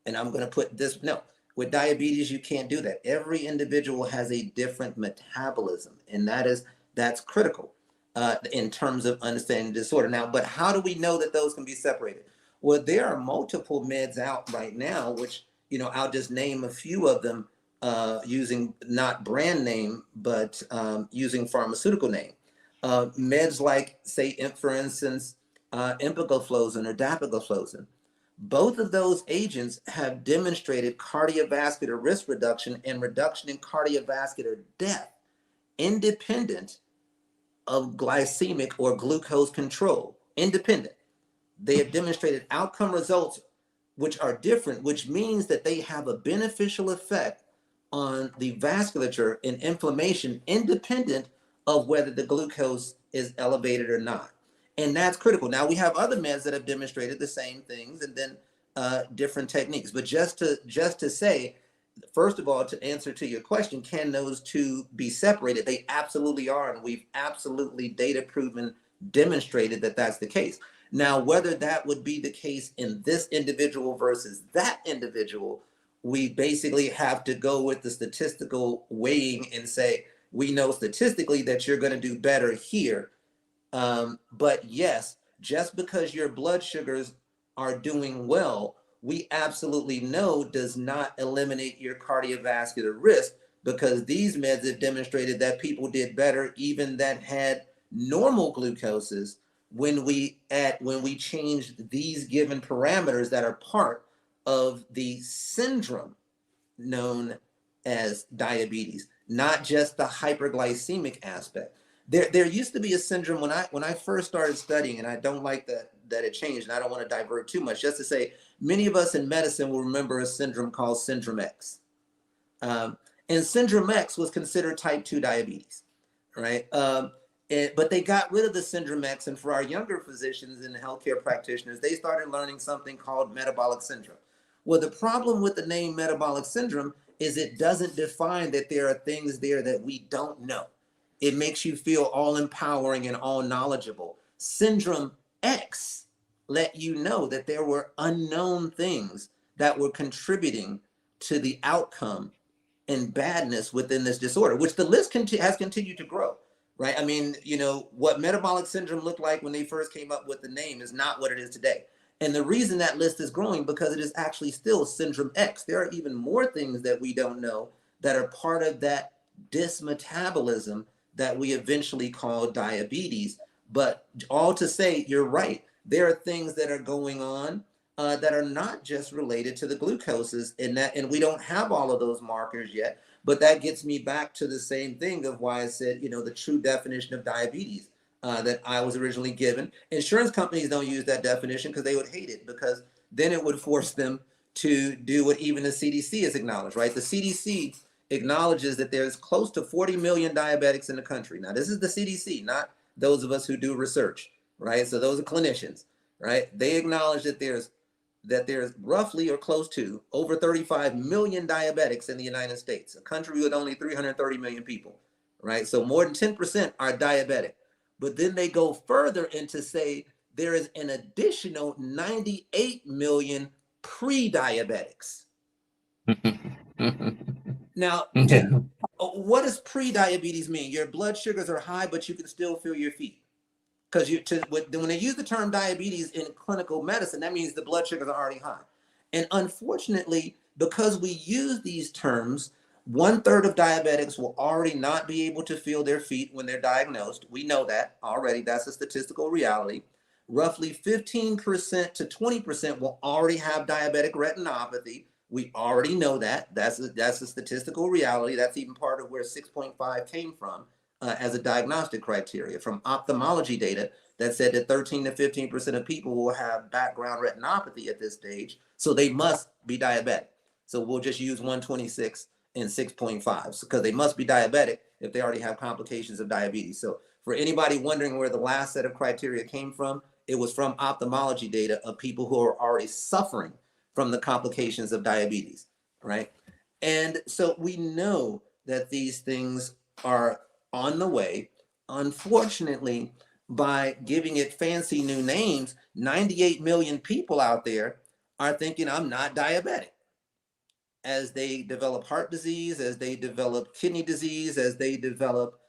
And I'm gonna put this, no. With diabetes, you can't do that. Every individual has a different metabolism, and that's critical in terms of understanding the disorder. Now, but how do we know that those can be separated? Well, there are multiple meds out right now, which, I'll just name a few of them using not brand name, but using pharmaceutical name. Meds like, say, for instance, empagliflozin or dapagliflozin. Both of those agents have demonstrated cardiovascular risk reduction and reduction in cardiovascular death independent of glycemic or glucose control. Independent. They have demonstrated outcome results which are different, which means that they have a beneficial effect on the vasculature and inflammation independent of whether the glucose is elevated or not. And that's critical. Now we have other meds that have demonstrated the same things and then different techniques. But just to say, first of all, to answer to your question, can those two be separated? They absolutely are. And we've absolutely data proven, demonstrated that that's the case. Now, whether that would be the case in this individual versus that individual, we basically have to go with the statistical weighing and say, we know statistically that you're going to do better here. But yes, just because your blood sugars are doing well, we absolutely know does not eliminate your cardiovascular risk, because these meds have demonstrated that people did better even that had normal glucoses when we changed these given parameters that are part of the syndrome known as diabetes, not just the hyperglycemic aspect. There used to be a syndrome when I first started studying, and I don't like that it changed, and I don't want to divert too much, just to say many of us in medicine will remember a syndrome called Syndrome X. And Syndrome X was considered type 2 diabetes, right? But they got rid of the Syndrome X, and for our younger physicians and healthcare practitioners, they started learning something called metabolic syndrome. Well, the problem with the name metabolic syndrome is it doesn't define that there are things there that we don't know. It makes you feel all empowering and all knowledgeable. Syndrome X let you know that there were unknown things that were contributing to the outcome and badness within this disorder, which the list has continued to grow, right? I mean, what metabolic syndrome looked like when they first came up with the name is not what it is today. And the reason that list is growing because it is actually still Syndrome X. There are even more things that we don't know that are part of that dysmetabolism that we eventually call diabetes. But all to say, you're right. There are things that are going on that are not just related to the glucoses, and we don't have all of those markers yet. But that gets me back to the same thing of why I said, the true definition of diabetes that I was originally given. Insurance companies don't use that definition because they would hate it, because then it would force them to do what even the CDC has acknowledged, right? The CDC acknowledges that there's close to 40 million diabetics in the country. Now, this is the CDC, not those of us who do research, right? So those are clinicians, right? They acknowledge that there's roughly or close to over 35 million diabetics in the United States, a country with only 330 million people, right? So more than 10% are diabetic. But then they go further into say there is an additional 98 million pre-diabetics. Now, what does pre-diabetes mean? Your blood sugars are high, but you can still feel your feet. Because when they use the term diabetes in clinical medicine, that means the blood sugars are already high. And unfortunately, because we use these terms, 1/3 of diabetics will already not be able to feel their feet when they're diagnosed. We know that already. That's a statistical reality. Roughly 15% to 20% will already have diabetic retinopathy. We already know that. That's a statistical reality. That's even part of where 6.5 came from. As a diagnostic criteria from ophthalmology data that said that 13 to 15% of people will have background retinopathy at this stage, so they must be diabetic. So we'll just use 126 and 6.5 because they must be diabetic if they already have complications of diabetes. So for anybody wondering where the last set of criteria came from, it was from ophthalmology data of people who are already suffering from the complications of diabetes, right? And so we know that these things are on the way. Unfortunately, by giving it fancy new names, 98 million people out there are thinking I'm not diabetic. As they develop heart disease, as they develop kidney disease, as they develop,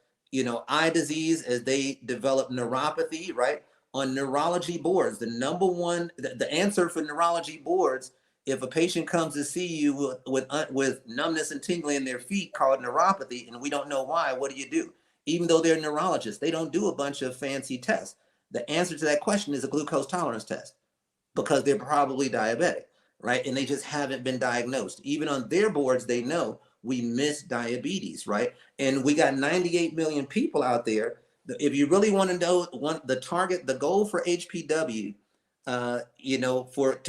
eye disease, as they develop neuropathy, right? On neurology boards, the number one, the answer for neurology boards, if a patient comes to see you with numbness and tingling in their feet called neuropathy, and we don't know why, what do? Even though they're neurologists, they don't do a bunch of fancy tests. The answer to that question is a glucose tolerance test, because they're probably diabetic, right? And they just haven't been diagnosed. Even on their boards, they know we miss diabetes, right? And we got 98 million people out there. If you really want to know the goal for HPW,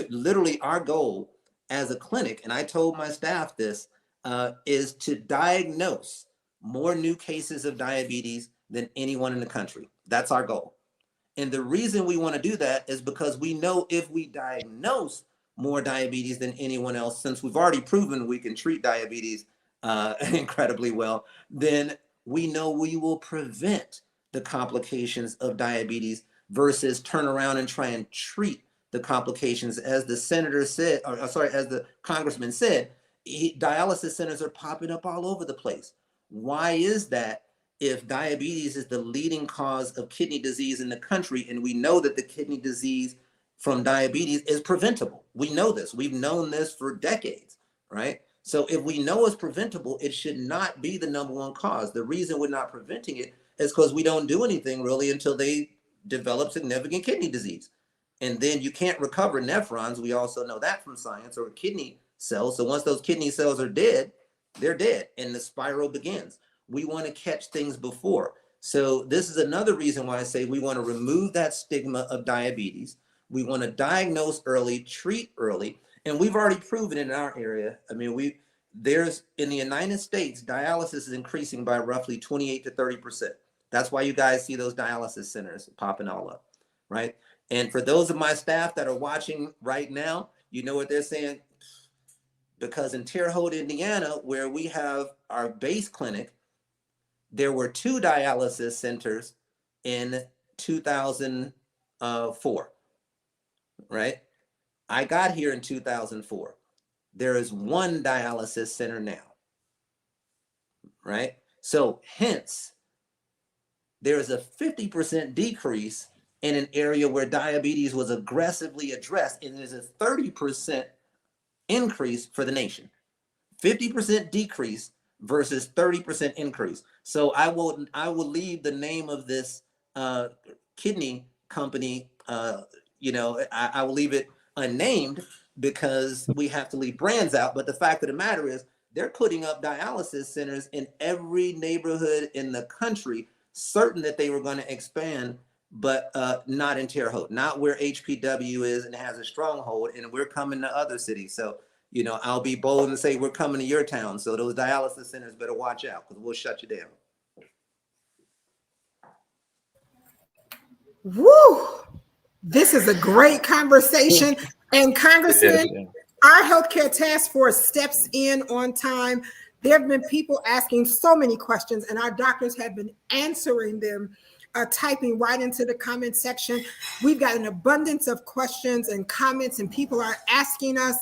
literally our goal as a clinic, and I told my staff this, is to diagnose more new cases of diabetes than anyone in the country. That's our goal. And the reason we want to do that is because we know if we diagnose more diabetes than anyone else, since we've already proven we can treat diabetes incredibly well, then we know we will prevent the complications of diabetes versus turn around and try and treat the complications. As the senator said, as the congressman said, dialysis centers are popping up all over the place. Why is that? If diabetes is the leading cause of kidney disease in the country, and we know that the kidney disease from diabetes is preventable. We know this. We've known this for decades, right? So if we know it's preventable, it should not be the number one cause. The reason we're not preventing it is because we don't do anything really until they develop significant kidney disease. And then you can't recover nephrons. We also know that from science, or kidney cells. So once those kidney cells are dead, they're dead, and the spiral begins. We want to catch things before. So this is another reason why I say we want to remove that stigma of diabetes. We want to diagnose early, treat early, and we've already proven in our area. I mean, there's in the United States, dialysis is increasing by roughly 28 to 30%. That's why you guys see those dialysis centers popping all up, right? And for those of my staff that are watching right now, you know what they're saying? Because in Terre Haute, Indiana, where we have our base clinic, there were 2 dialysis centers in 2004, right? I got here in 2004. There is 1 dialysis center now, right? So hence, there is a 50% decrease in an area where diabetes was aggressively addressed, and there's a 30% increase for the nation. 50% decrease versus 30% increase. So I will leave the name of this kidney company, I will leave it unnamed because we have to leave brands out. But the fact of the matter is, they're putting up dialysis centers in every neighborhood in the country, certain that they were going to expand, but not in Terre Haute, not where HPW is and has a stronghold, and we're coming to other cities. So I'll be bold and say we're coming to your town. So those dialysis centers better watch out, because we'll shut you down.
Woo! This is a great conversation. And Congressman, our healthcare task force steps in on time. There have been people asking so many questions, and our doctors have been answering them, typing right into the comment section. We've got an abundance of questions and comments, and people are asking us,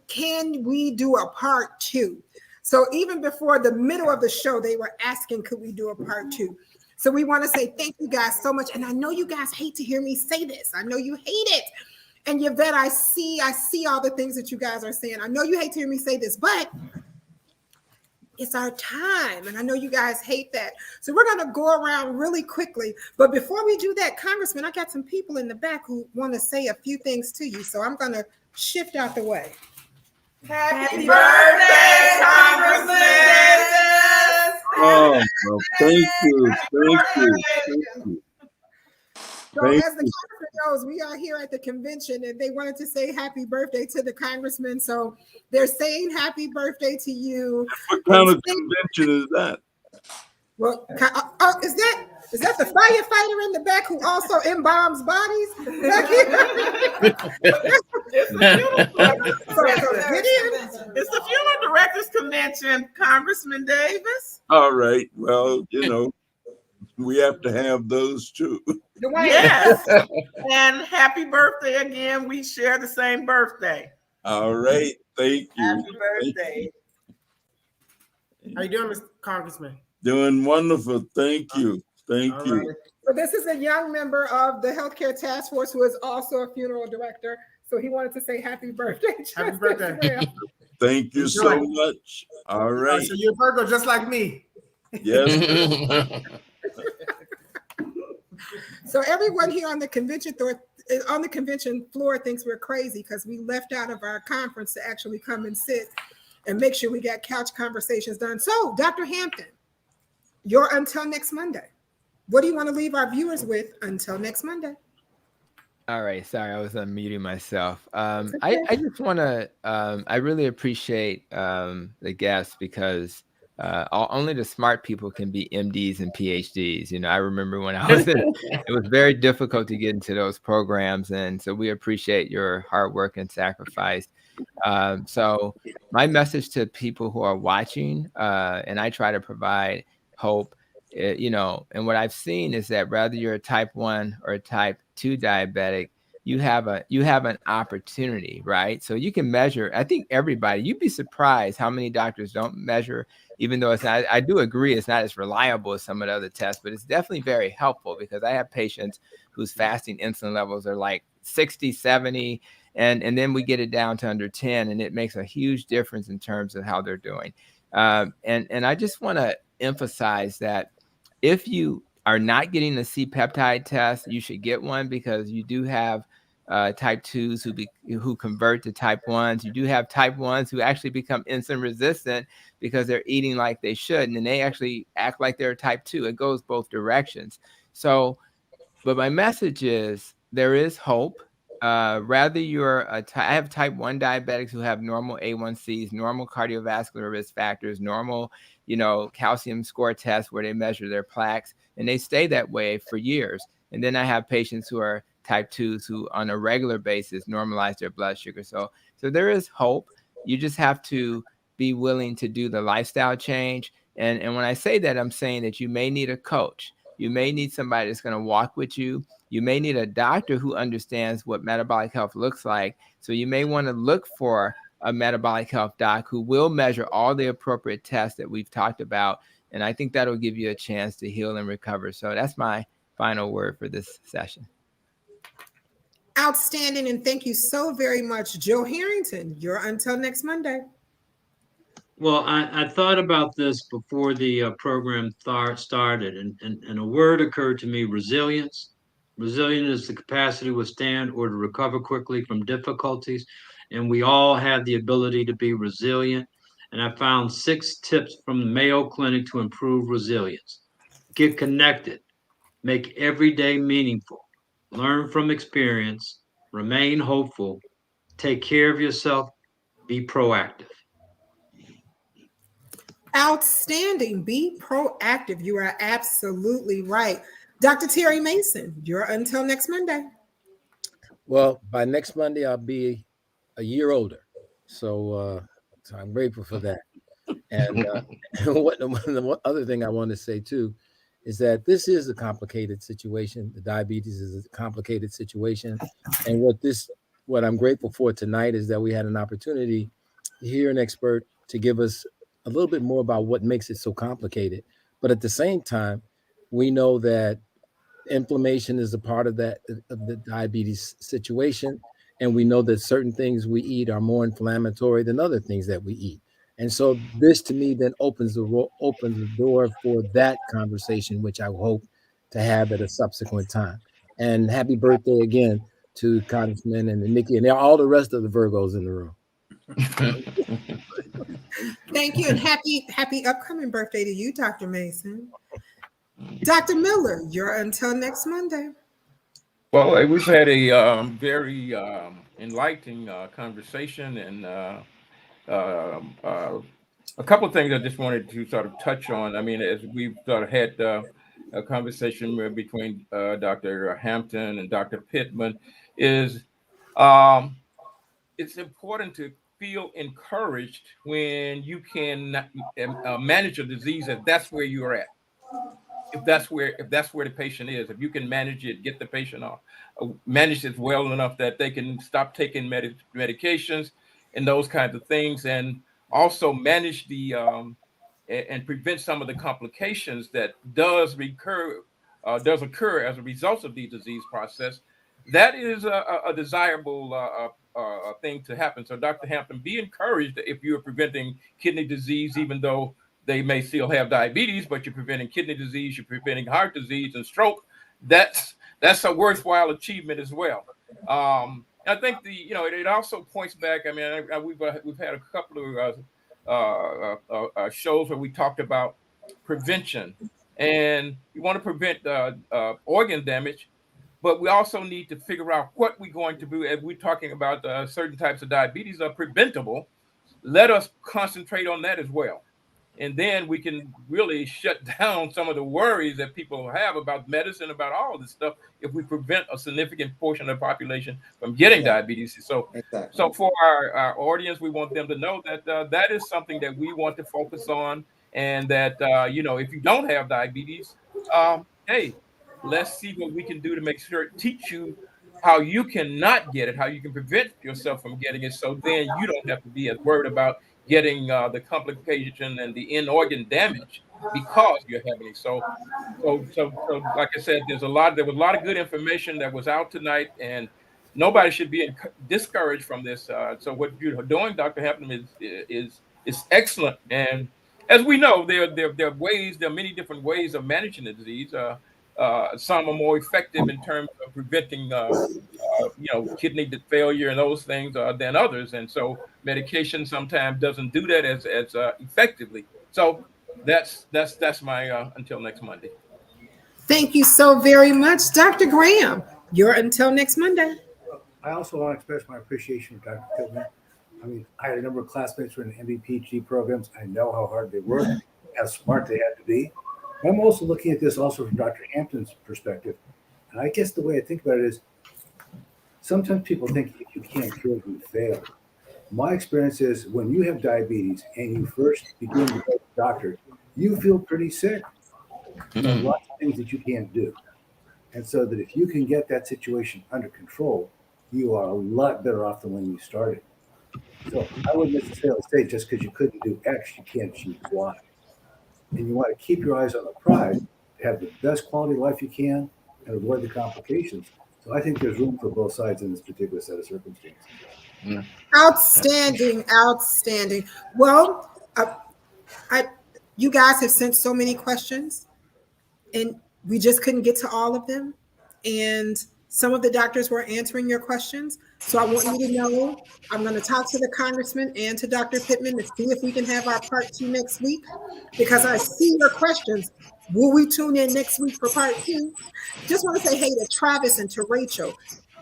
can we do a part 2? So even before the middle of the show, they were asking, could we do a part 2? So we want to say thank you guys so much. And I know you guys hate to hear me say this. I know you hate it. And Yvette, I see all the things that you guys are saying. I know you hate to hear me say this, but it's our time. And I know you guys hate that. So we're going to go around really quickly. But before we do that, Congressman, I got some people in the back who want to say a few things to you. So I'm going to shift out the way.
Happy birthday, Congressman Davis!
Oh, well, thank you.
So as the congressman knows, we are here at the convention, and they wanted to say happy birthday to the congressman. So they're saying happy birthday to you.
What kind of convention is that?
Well, is that the firefighter in the back who also embalms bodies?
It's the Funeral Directors Convention, Congressman Davis.
All right. Well, We have to have those too.
Yes. And happy birthday again. We share the same birthday.
All right. Thank you.
Happy birthday. How you doing, Mr. Congressman?
Doing wonderful. Thank you. Thank you.
Right.
So this is a young member of the Healthcare Task Force who is also a funeral director. So he wanted to say happy birthday.
Happy birthday.
Thank you so much. All right.
So you're a Virgo just like me.
Yes.
So everyone here on the convention floor thinks we're crazy because we left out of our conference to actually come and sit and make sure we got couch conversations done. So, Dr. Hampton, you're until next Monday. What do you want to leave our viewers with until next Monday?
All right. Sorry, I was unmuting myself. I just want to, I really appreciate the guests because only the smart people can be MDs and PhDs. You know, I remember when I was in, it was very difficult to get into those programs. And so we appreciate your hard work and sacrifice. So my message to people who are watching, and I try to provide hope, you know, and what I've seen is that whether you're a type 1 or a type 2 diabetic, you have an opportunity, right? So you can measure. I think everybody, you'd be surprised how many doctors don't measure, even though it's not, I do agree it's not as reliable as some of the other tests, but it's definitely very helpful because I have patients whose fasting insulin levels are like 60, 70, and then we get it down to under 10, and it makes a huge difference in terms of how they're doing. And I just want to emphasize that if you are not getting a C-peptide test, you should get one because you do have type 2s who convert to type 1s. You do have type 1s who actually become insulin resistant because they're eating like they should, and they actually act like they're type 2. It goes both directions. So, but my message is there is hope. Rather you're I have type 1 diabetics who have normal A1Cs, normal cardiovascular risk factors, normal, you know, calcium score tests where they measure their plaques, and they stay that way for years. And then I have patients who are type 2s who on a regular basis normalize their blood sugar. So there is hope. You just have to be willing to do the lifestyle change. And when I say that, I'm saying that you may need a coach. You may need somebody that's going to walk with you. You may need a doctor who understands what metabolic health looks like. So you may want to look for a metabolic health doc who will measure all the appropriate tests that we've talked about. And I think that'll give you a chance to heal and recover. So that's my final word for this session.
Outstanding. And thank you so very much, Joe Harrington. You're until next Monday.
Well, I thought about this before the program started, and a word occurred to me: resilience. Resilience is the capacity to withstand or to recover quickly from difficulties, and we all have the ability to be resilient. And I found 6 tips from the Mayo Clinic to improve resilience. Get connected, make every day meaningful, learn from experience, remain hopeful, take care of yourself, be proactive.
Outstanding. Be proactive. You are absolutely right. Dr. Terry Mason, you're until next Monday.
Well, by next Monday, I'll be a year older. So I'm grateful for that. And the other thing I want to say, too, is that this is a complicated situation. The diabetes is a complicated situation. And what I'm grateful for tonight is that we had an opportunity to hear an expert to give us a little bit more about what makes it so complicated. But at the same time, we know that inflammation is a part of the diabetes situation. And we know that certain things we eat are more inflammatory than other things that we eat. And so this to me then opens the door for that conversation, which I hope to have at a subsequent time. And happy birthday again to Congressman and Nikki and all the rest of the Virgos in the room.
Thank you. And happy upcoming birthday to you, Dr. Mason. Dr. Miller, you're until next Monday.
Well, we've had a very enlightening conversation, and a couple of things I just wanted to sort of touch on. I mean, as we've sort of had a conversation between Dr. Hampton and Dr. Pittman, is it's important to feel encouraged when you can manage a disease if that's where you're at. if that's where the patient is. If you can manage it, get the patient off, manage it well enough that they can stop taking medications and those kinds of things, and also manage the and prevent some of the complications that does occur as a result of the disease process. That is a desirable thing to happen. So, Dr. Hampton, be encouraged if you're preventing kidney disease, even though they may still have diabetes, but you're preventing kidney disease, you're preventing heart disease and stroke. That's a worthwhile achievement as well. I think it also points back. I mean, we've had a couple of shows where we talked about prevention, and we want to prevent organ damage, but we also need to figure out what we're going to do. As we're talking about certain types of diabetes are preventable, let us concentrate on that as well. And then we can really shut down some of the worries that people have about medicine, about all of this stuff, if we prevent a significant portion of the population from getting diabetes. So,
Exactly.
for our audience, we want them to know that that is something that we want to focus on, and that if you don't have diabetes, hey, let's see what we can do to make sure teach you how you cannot get it, how you can prevent yourself from getting it, so then you don't have to be as worried about getting the complication and the end organ damage because you're having it. So, like I said, there was a lot of good information that was out tonight, and nobody should be discouraged from this. So what you're doing, Dr. Hampton, is excellent. And as we know, there are many different ways of managing the disease. Some are more effective in terms of preventing kidney failure and those things than others, and so medication sometimes doesn't do that as effectively. So that's my until next Monday.
Thank you so very much, Dr. Graham. You're until next Monday.
I also want to express my appreciation for Dr. Pittman. I mean, I had a number of classmates who were in MD PhD programs. I know how hard they work, how smart they had to be. I'm also looking at this also from Dr. Hampton's perspective. And I guess the way I think about it is sometimes people think if you can't cure it, you fail. My experience is when you have diabetes and you first begin to go to the doctor, you feel pretty sick. There are lots of things that you can't do. And so that if you can get that situation under control, you are a lot better off than when you started. So I wouldn't necessarily say just because you couldn't do X, you can't achieve Y. And you want to keep your eyes on the prize, have the best quality of life you can, and avoid the complications. So I think there's room for both sides in this particular set of circumstances.
Outstanding, outstanding. Well, you guys have sent so many questions, and we just couldn't get to all of them. And some of the doctors were answering your questions. So I want you to know I'm going to talk to the congressman and to Dr. Pittman to see if we can have our part 2 next week, because I see your questions. Will we tune in next week for part 2? Just want to say hey to Travis and to Rachel.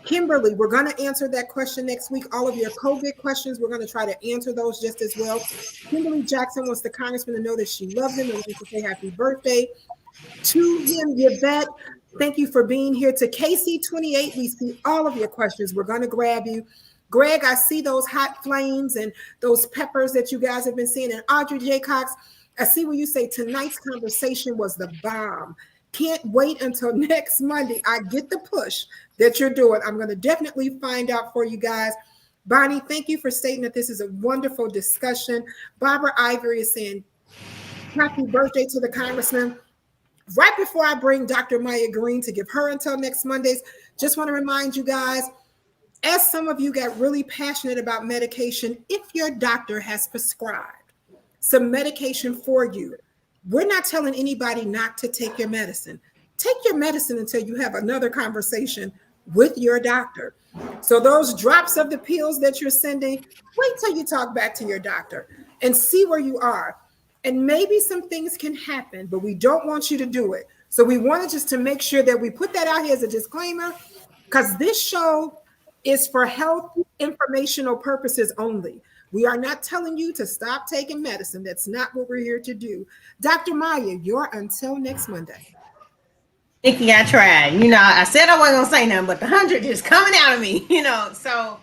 Kimberly, we're going to answer that question next week. All of your COVID questions, we're going to try to answer those just as well. Kimberly Jackson wants the congressman to know that she loves him and wants to say happy birthday to him. Yvette, thank you for being here. To KC28, we see all of your questions. We're going to grab you. Greg, I see those hot flames and those peppers that you guys have been seeing. And Audrey J. Cox, I see where you say tonight's conversation was the bomb. Can't wait until next Monday. I get the push that you're doing. I'm going to definitely find out for you guys. Bonnie, thank you for stating that this is a wonderful discussion. Barbara Ivory is saying happy birthday to the congressman. Right before I bring Dr. Maya Green to give her until next Mondays, just want to remind you guys, as some of you got really passionate about medication, if your doctor has prescribed some medication for you, we're not telling anybody not to take your medicine. Take your medicine until you have another conversation with your doctor. So those drops of the pills that you're sending, wait till you talk back to your doctor and see where you are. And maybe some things can happen, but we don't want you to do it. So we wanted just to make sure that we put that out here as a disclaimer, because this show is for health informational purposes only. We are not telling you to stop taking medicine. That's not what we're here to do. Dr. Maya, you're until next Monday.
Nikki, I tried. I said I wasn't going to say nothing, but the 100 is coming out of me, So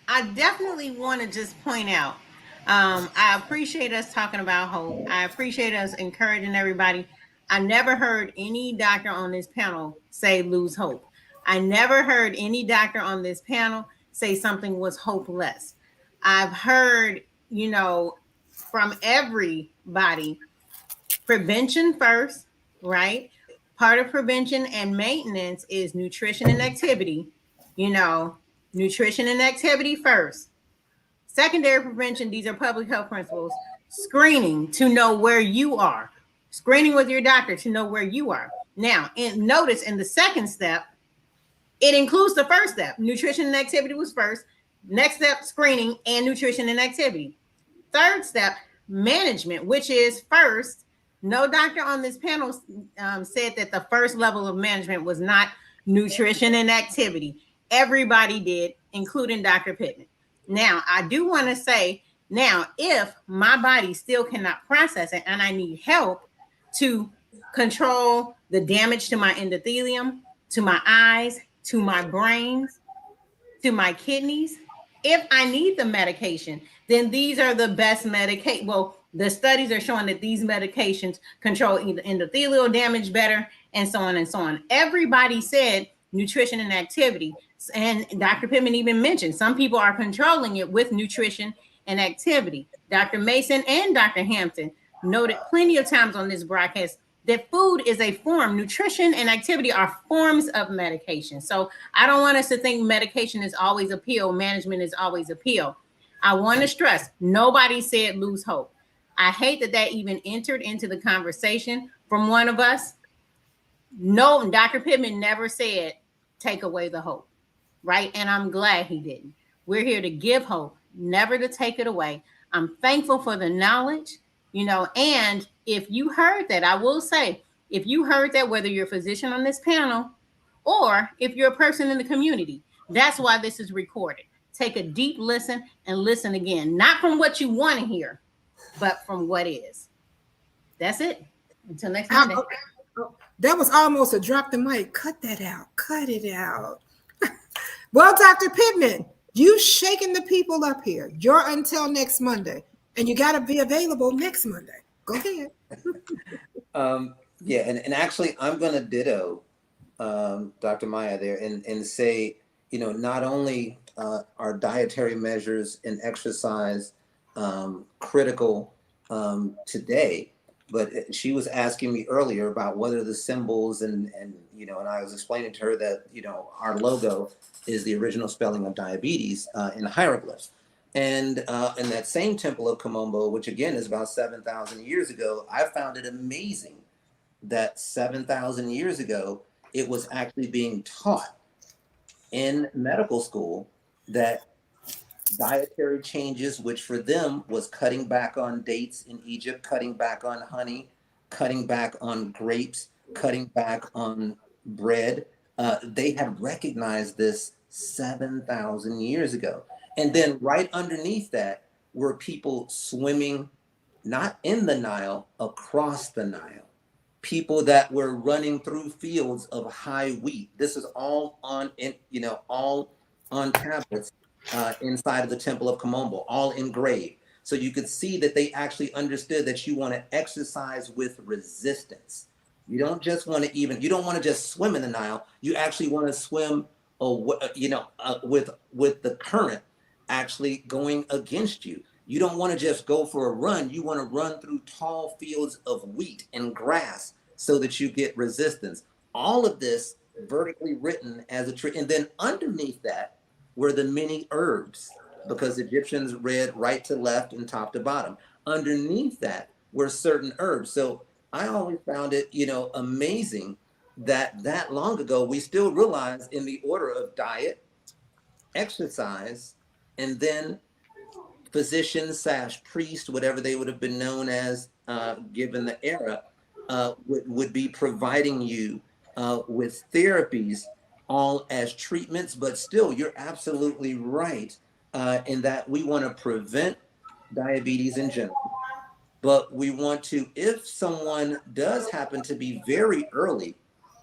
I definitely want to just point out, I appreciate us talking about hope. I appreciate us encouraging everybody. I never heard any doctor on this panel say lose hope. I never heard any doctor on this panel say something was hopeless. I've heard, you know, from everybody, prevention first, right? Part of prevention and maintenance is nutrition and activity. You know, nutrition and activity first. Secondary prevention, these are public health principles. Screening to know where you are. Screening with your doctor to know where you are. Now, notice in the second step, it includes the first step. Nutrition and activity was first. Next step, screening and nutrition and activity. Third step, management, which is first. No doctor on this panel said that the first level of management was not nutrition and activity. Everybody did, including Dr. Pittman. Now, I do want to say, now, if my body still cannot process it and I need help to control the damage to my endothelium, to my eyes, to my brain, to my kidneys, if I need the medication, then these are the best medication. Well, the studies are showing that these medications control either endothelial damage better, and so on and so on. Everybody said nutrition and activity. And Dr. Pittman even mentioned some people are controlling it with nutrition and activity. Dr. Mason and Dr. Hampton noted plenty of times on this broadcast that food is a form, nutrition and activity are forms of medication. So I don't want us to think medication is always a pill, management is always a pill. I want to stress, nobody said lose hope. I hate that that even entered into the conversation from one of us. No, Dr. Pittman never said take away the hope, right? And I'm glad he didn't. We're here to give hope, never to take it away. I'm thankful for the knowledge, you know, and if you heard that, I will say, if you heard that, whether you're a physician on this panel or if you're a person in the community, that's why this is recorded. Take a deep listen and listen again, not from what you want to hear, but from what is. That's it. Until next Monday.
That was almost a drop the mic. Cut that out. Cut it out. Well, Dr. Pittman, you shaking the people up here. You're until next Monday, and you got to be available next Monday. Go ahead.
Yeah, and actually, I'm going to ditto Dr. Maya there and say, you know, not only are dietary measures and exercise critical today, but she was asking me earlier about what are the symbols and you know, and I was explaining to her that, you know, our logo is the original spelling of diabetes in hieroglyphs. And in that same temple of Komombo, which again is about 7,000 years ago, I found it amazing that 7,000 years ago, it was actually being taught in medical school that dietary changes, which for them was cutting back on dates in Egypt, cutting back on honey, cutting back on grapes, cutting back on bread. They had recognized this 7,000 years ago. And then right underneath that were people swimming, not in the Nile, across the Nile. People that were running through fields of high wheat. This is all on, you know, all on tablets inside of the Temple of Komombo, all engraved. So you could see that they actually understood that you want to exercise with resistance. You don't just want to you don't want to just swim in the Nile. You actually want to swim, you know, with the current actually going against you. You don't want to just go for a run. You want to run through tall fields of wheat and grass so that you get resistance. All of this vertically written as a tree. And then underneath that were the many herbs, because Egyptians read right to left and top to bottom. Underneath that were certain herbs. So I always found it, you know, amazing that long ago, we still realize in the order of diet, exercise, and then physician / priest, whatever they would have been known as given the era, would be providing you with therapies, all as treatments. But still, you're absolutely right in that we want to prevent diabetes in general. But we want to, if someone does happen to be very early,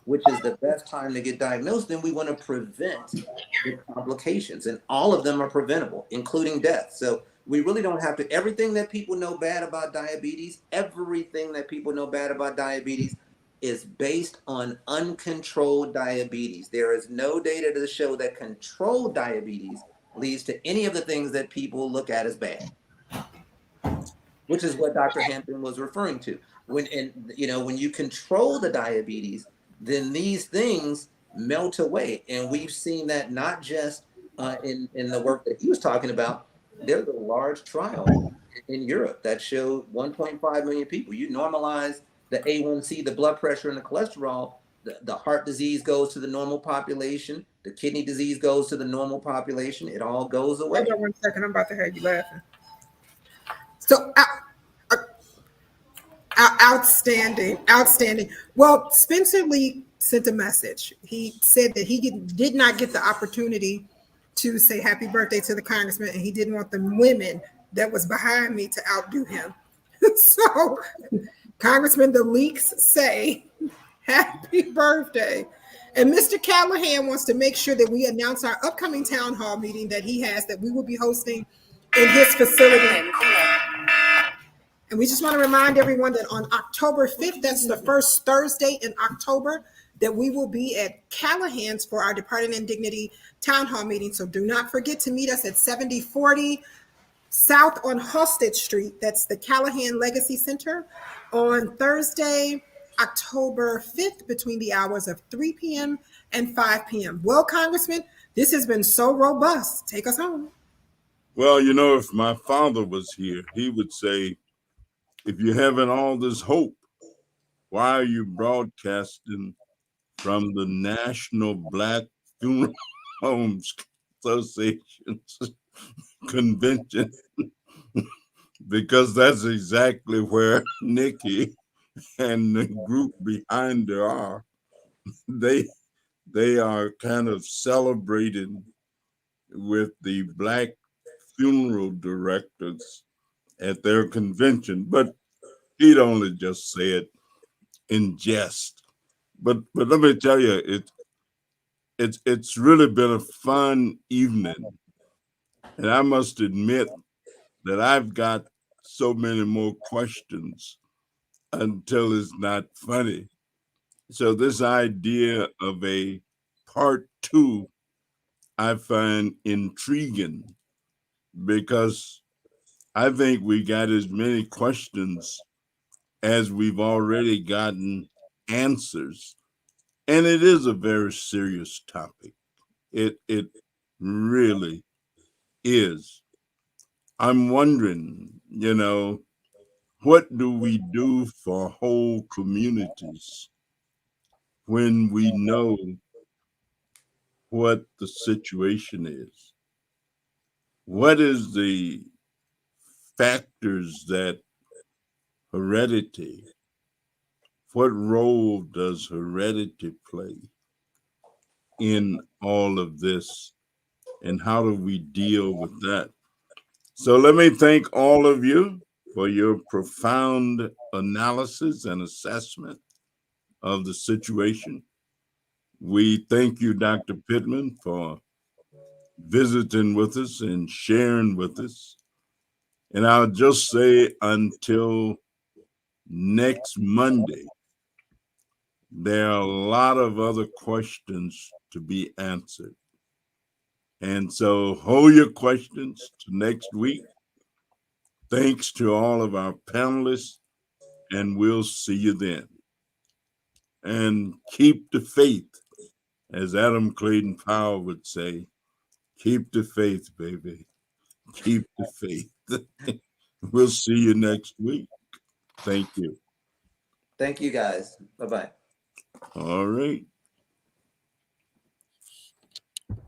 which is the best time to get diagnosed, then we want to prevent the complications. And all of them are preventable, including death. So we really don't have to, everything that people know bad about diabetes, is based on uncontrolled diabetes. There is no data to show that controlled diabetes leads to any of the things that people look at as bad, which is what Dr. Hampton was referring to. When you control the diabetes, then these things melt away, and we've seen that not just in the work that he was talking about. There's a large trial in Europe that showed 1.5 million people. You normalize the A1C, the blood pressure, and the cholesterol. The heart disease goes to the normal population. The kidney disease goes to the normal population. It all goes away.
Hold on 1 second. I'm about to have you laughing. So outstanding. Well, Spencer Lee sent a message. He said that he did not get the opportunity to say happy birthday to the congressman, and he didn't want the women that was behind me to outdo him. So, Congressman, the leaks say happy birthday. And Mr. Callahan wants to make sure that we announce our upcoming town hall meeting that he has, that we will be hosting in his facility. And we just want to remind everyone that on October 5th, that's the first Thursday in October, that we will be at Callahan's for our Departing in Dignity Town Hall meeting. So do not forget to meet us at 7040 South on Halsted Street. That's the Callahan Legacy Center on Thursday, October 5th, between the hours of 3 p.m. and 5 p.m. Well, Congressman, this has been so robust. Take us home.
Well, if my father was here, he would say, if you're having all this hope, why are you broadcasting from the National Black Funeral Homes Association's convention? Because that's exactly where Nikki and the group behind her are. They are kind of celebrating with the Black funeral directors at their convention, but he'd only just say it in jest. But let me tell you, it's really been a fun evening, and I must admit that I've got so many more questions until it's not funny. So this idea of a part 2, I find intriguing, because I think we got as many questions as we've already gotten answers. And it is a very serious topic. It really is. I'm wondering, what do we do for whole communities when we know what the situation is? What is the factors that heredity, what role does heredity play in all of this, and how do we deal with that? So let me thank all of you for your profound analysis and assessment of the situation. We thank you, Dr. Pittman, for visiting with us and sharing with us. And I'll just say, until next Monday, there are a lot of other questions to be answered. And so hold your questions to next week. Thanks to all of our panelists, and we'll see you then. And keep the faith, as Adam Clayton Powell would say. Keep the faith, baby. Keep the faith. We'll see you next week. Thank you.
Thank you, guys. Bye-bye.
All right.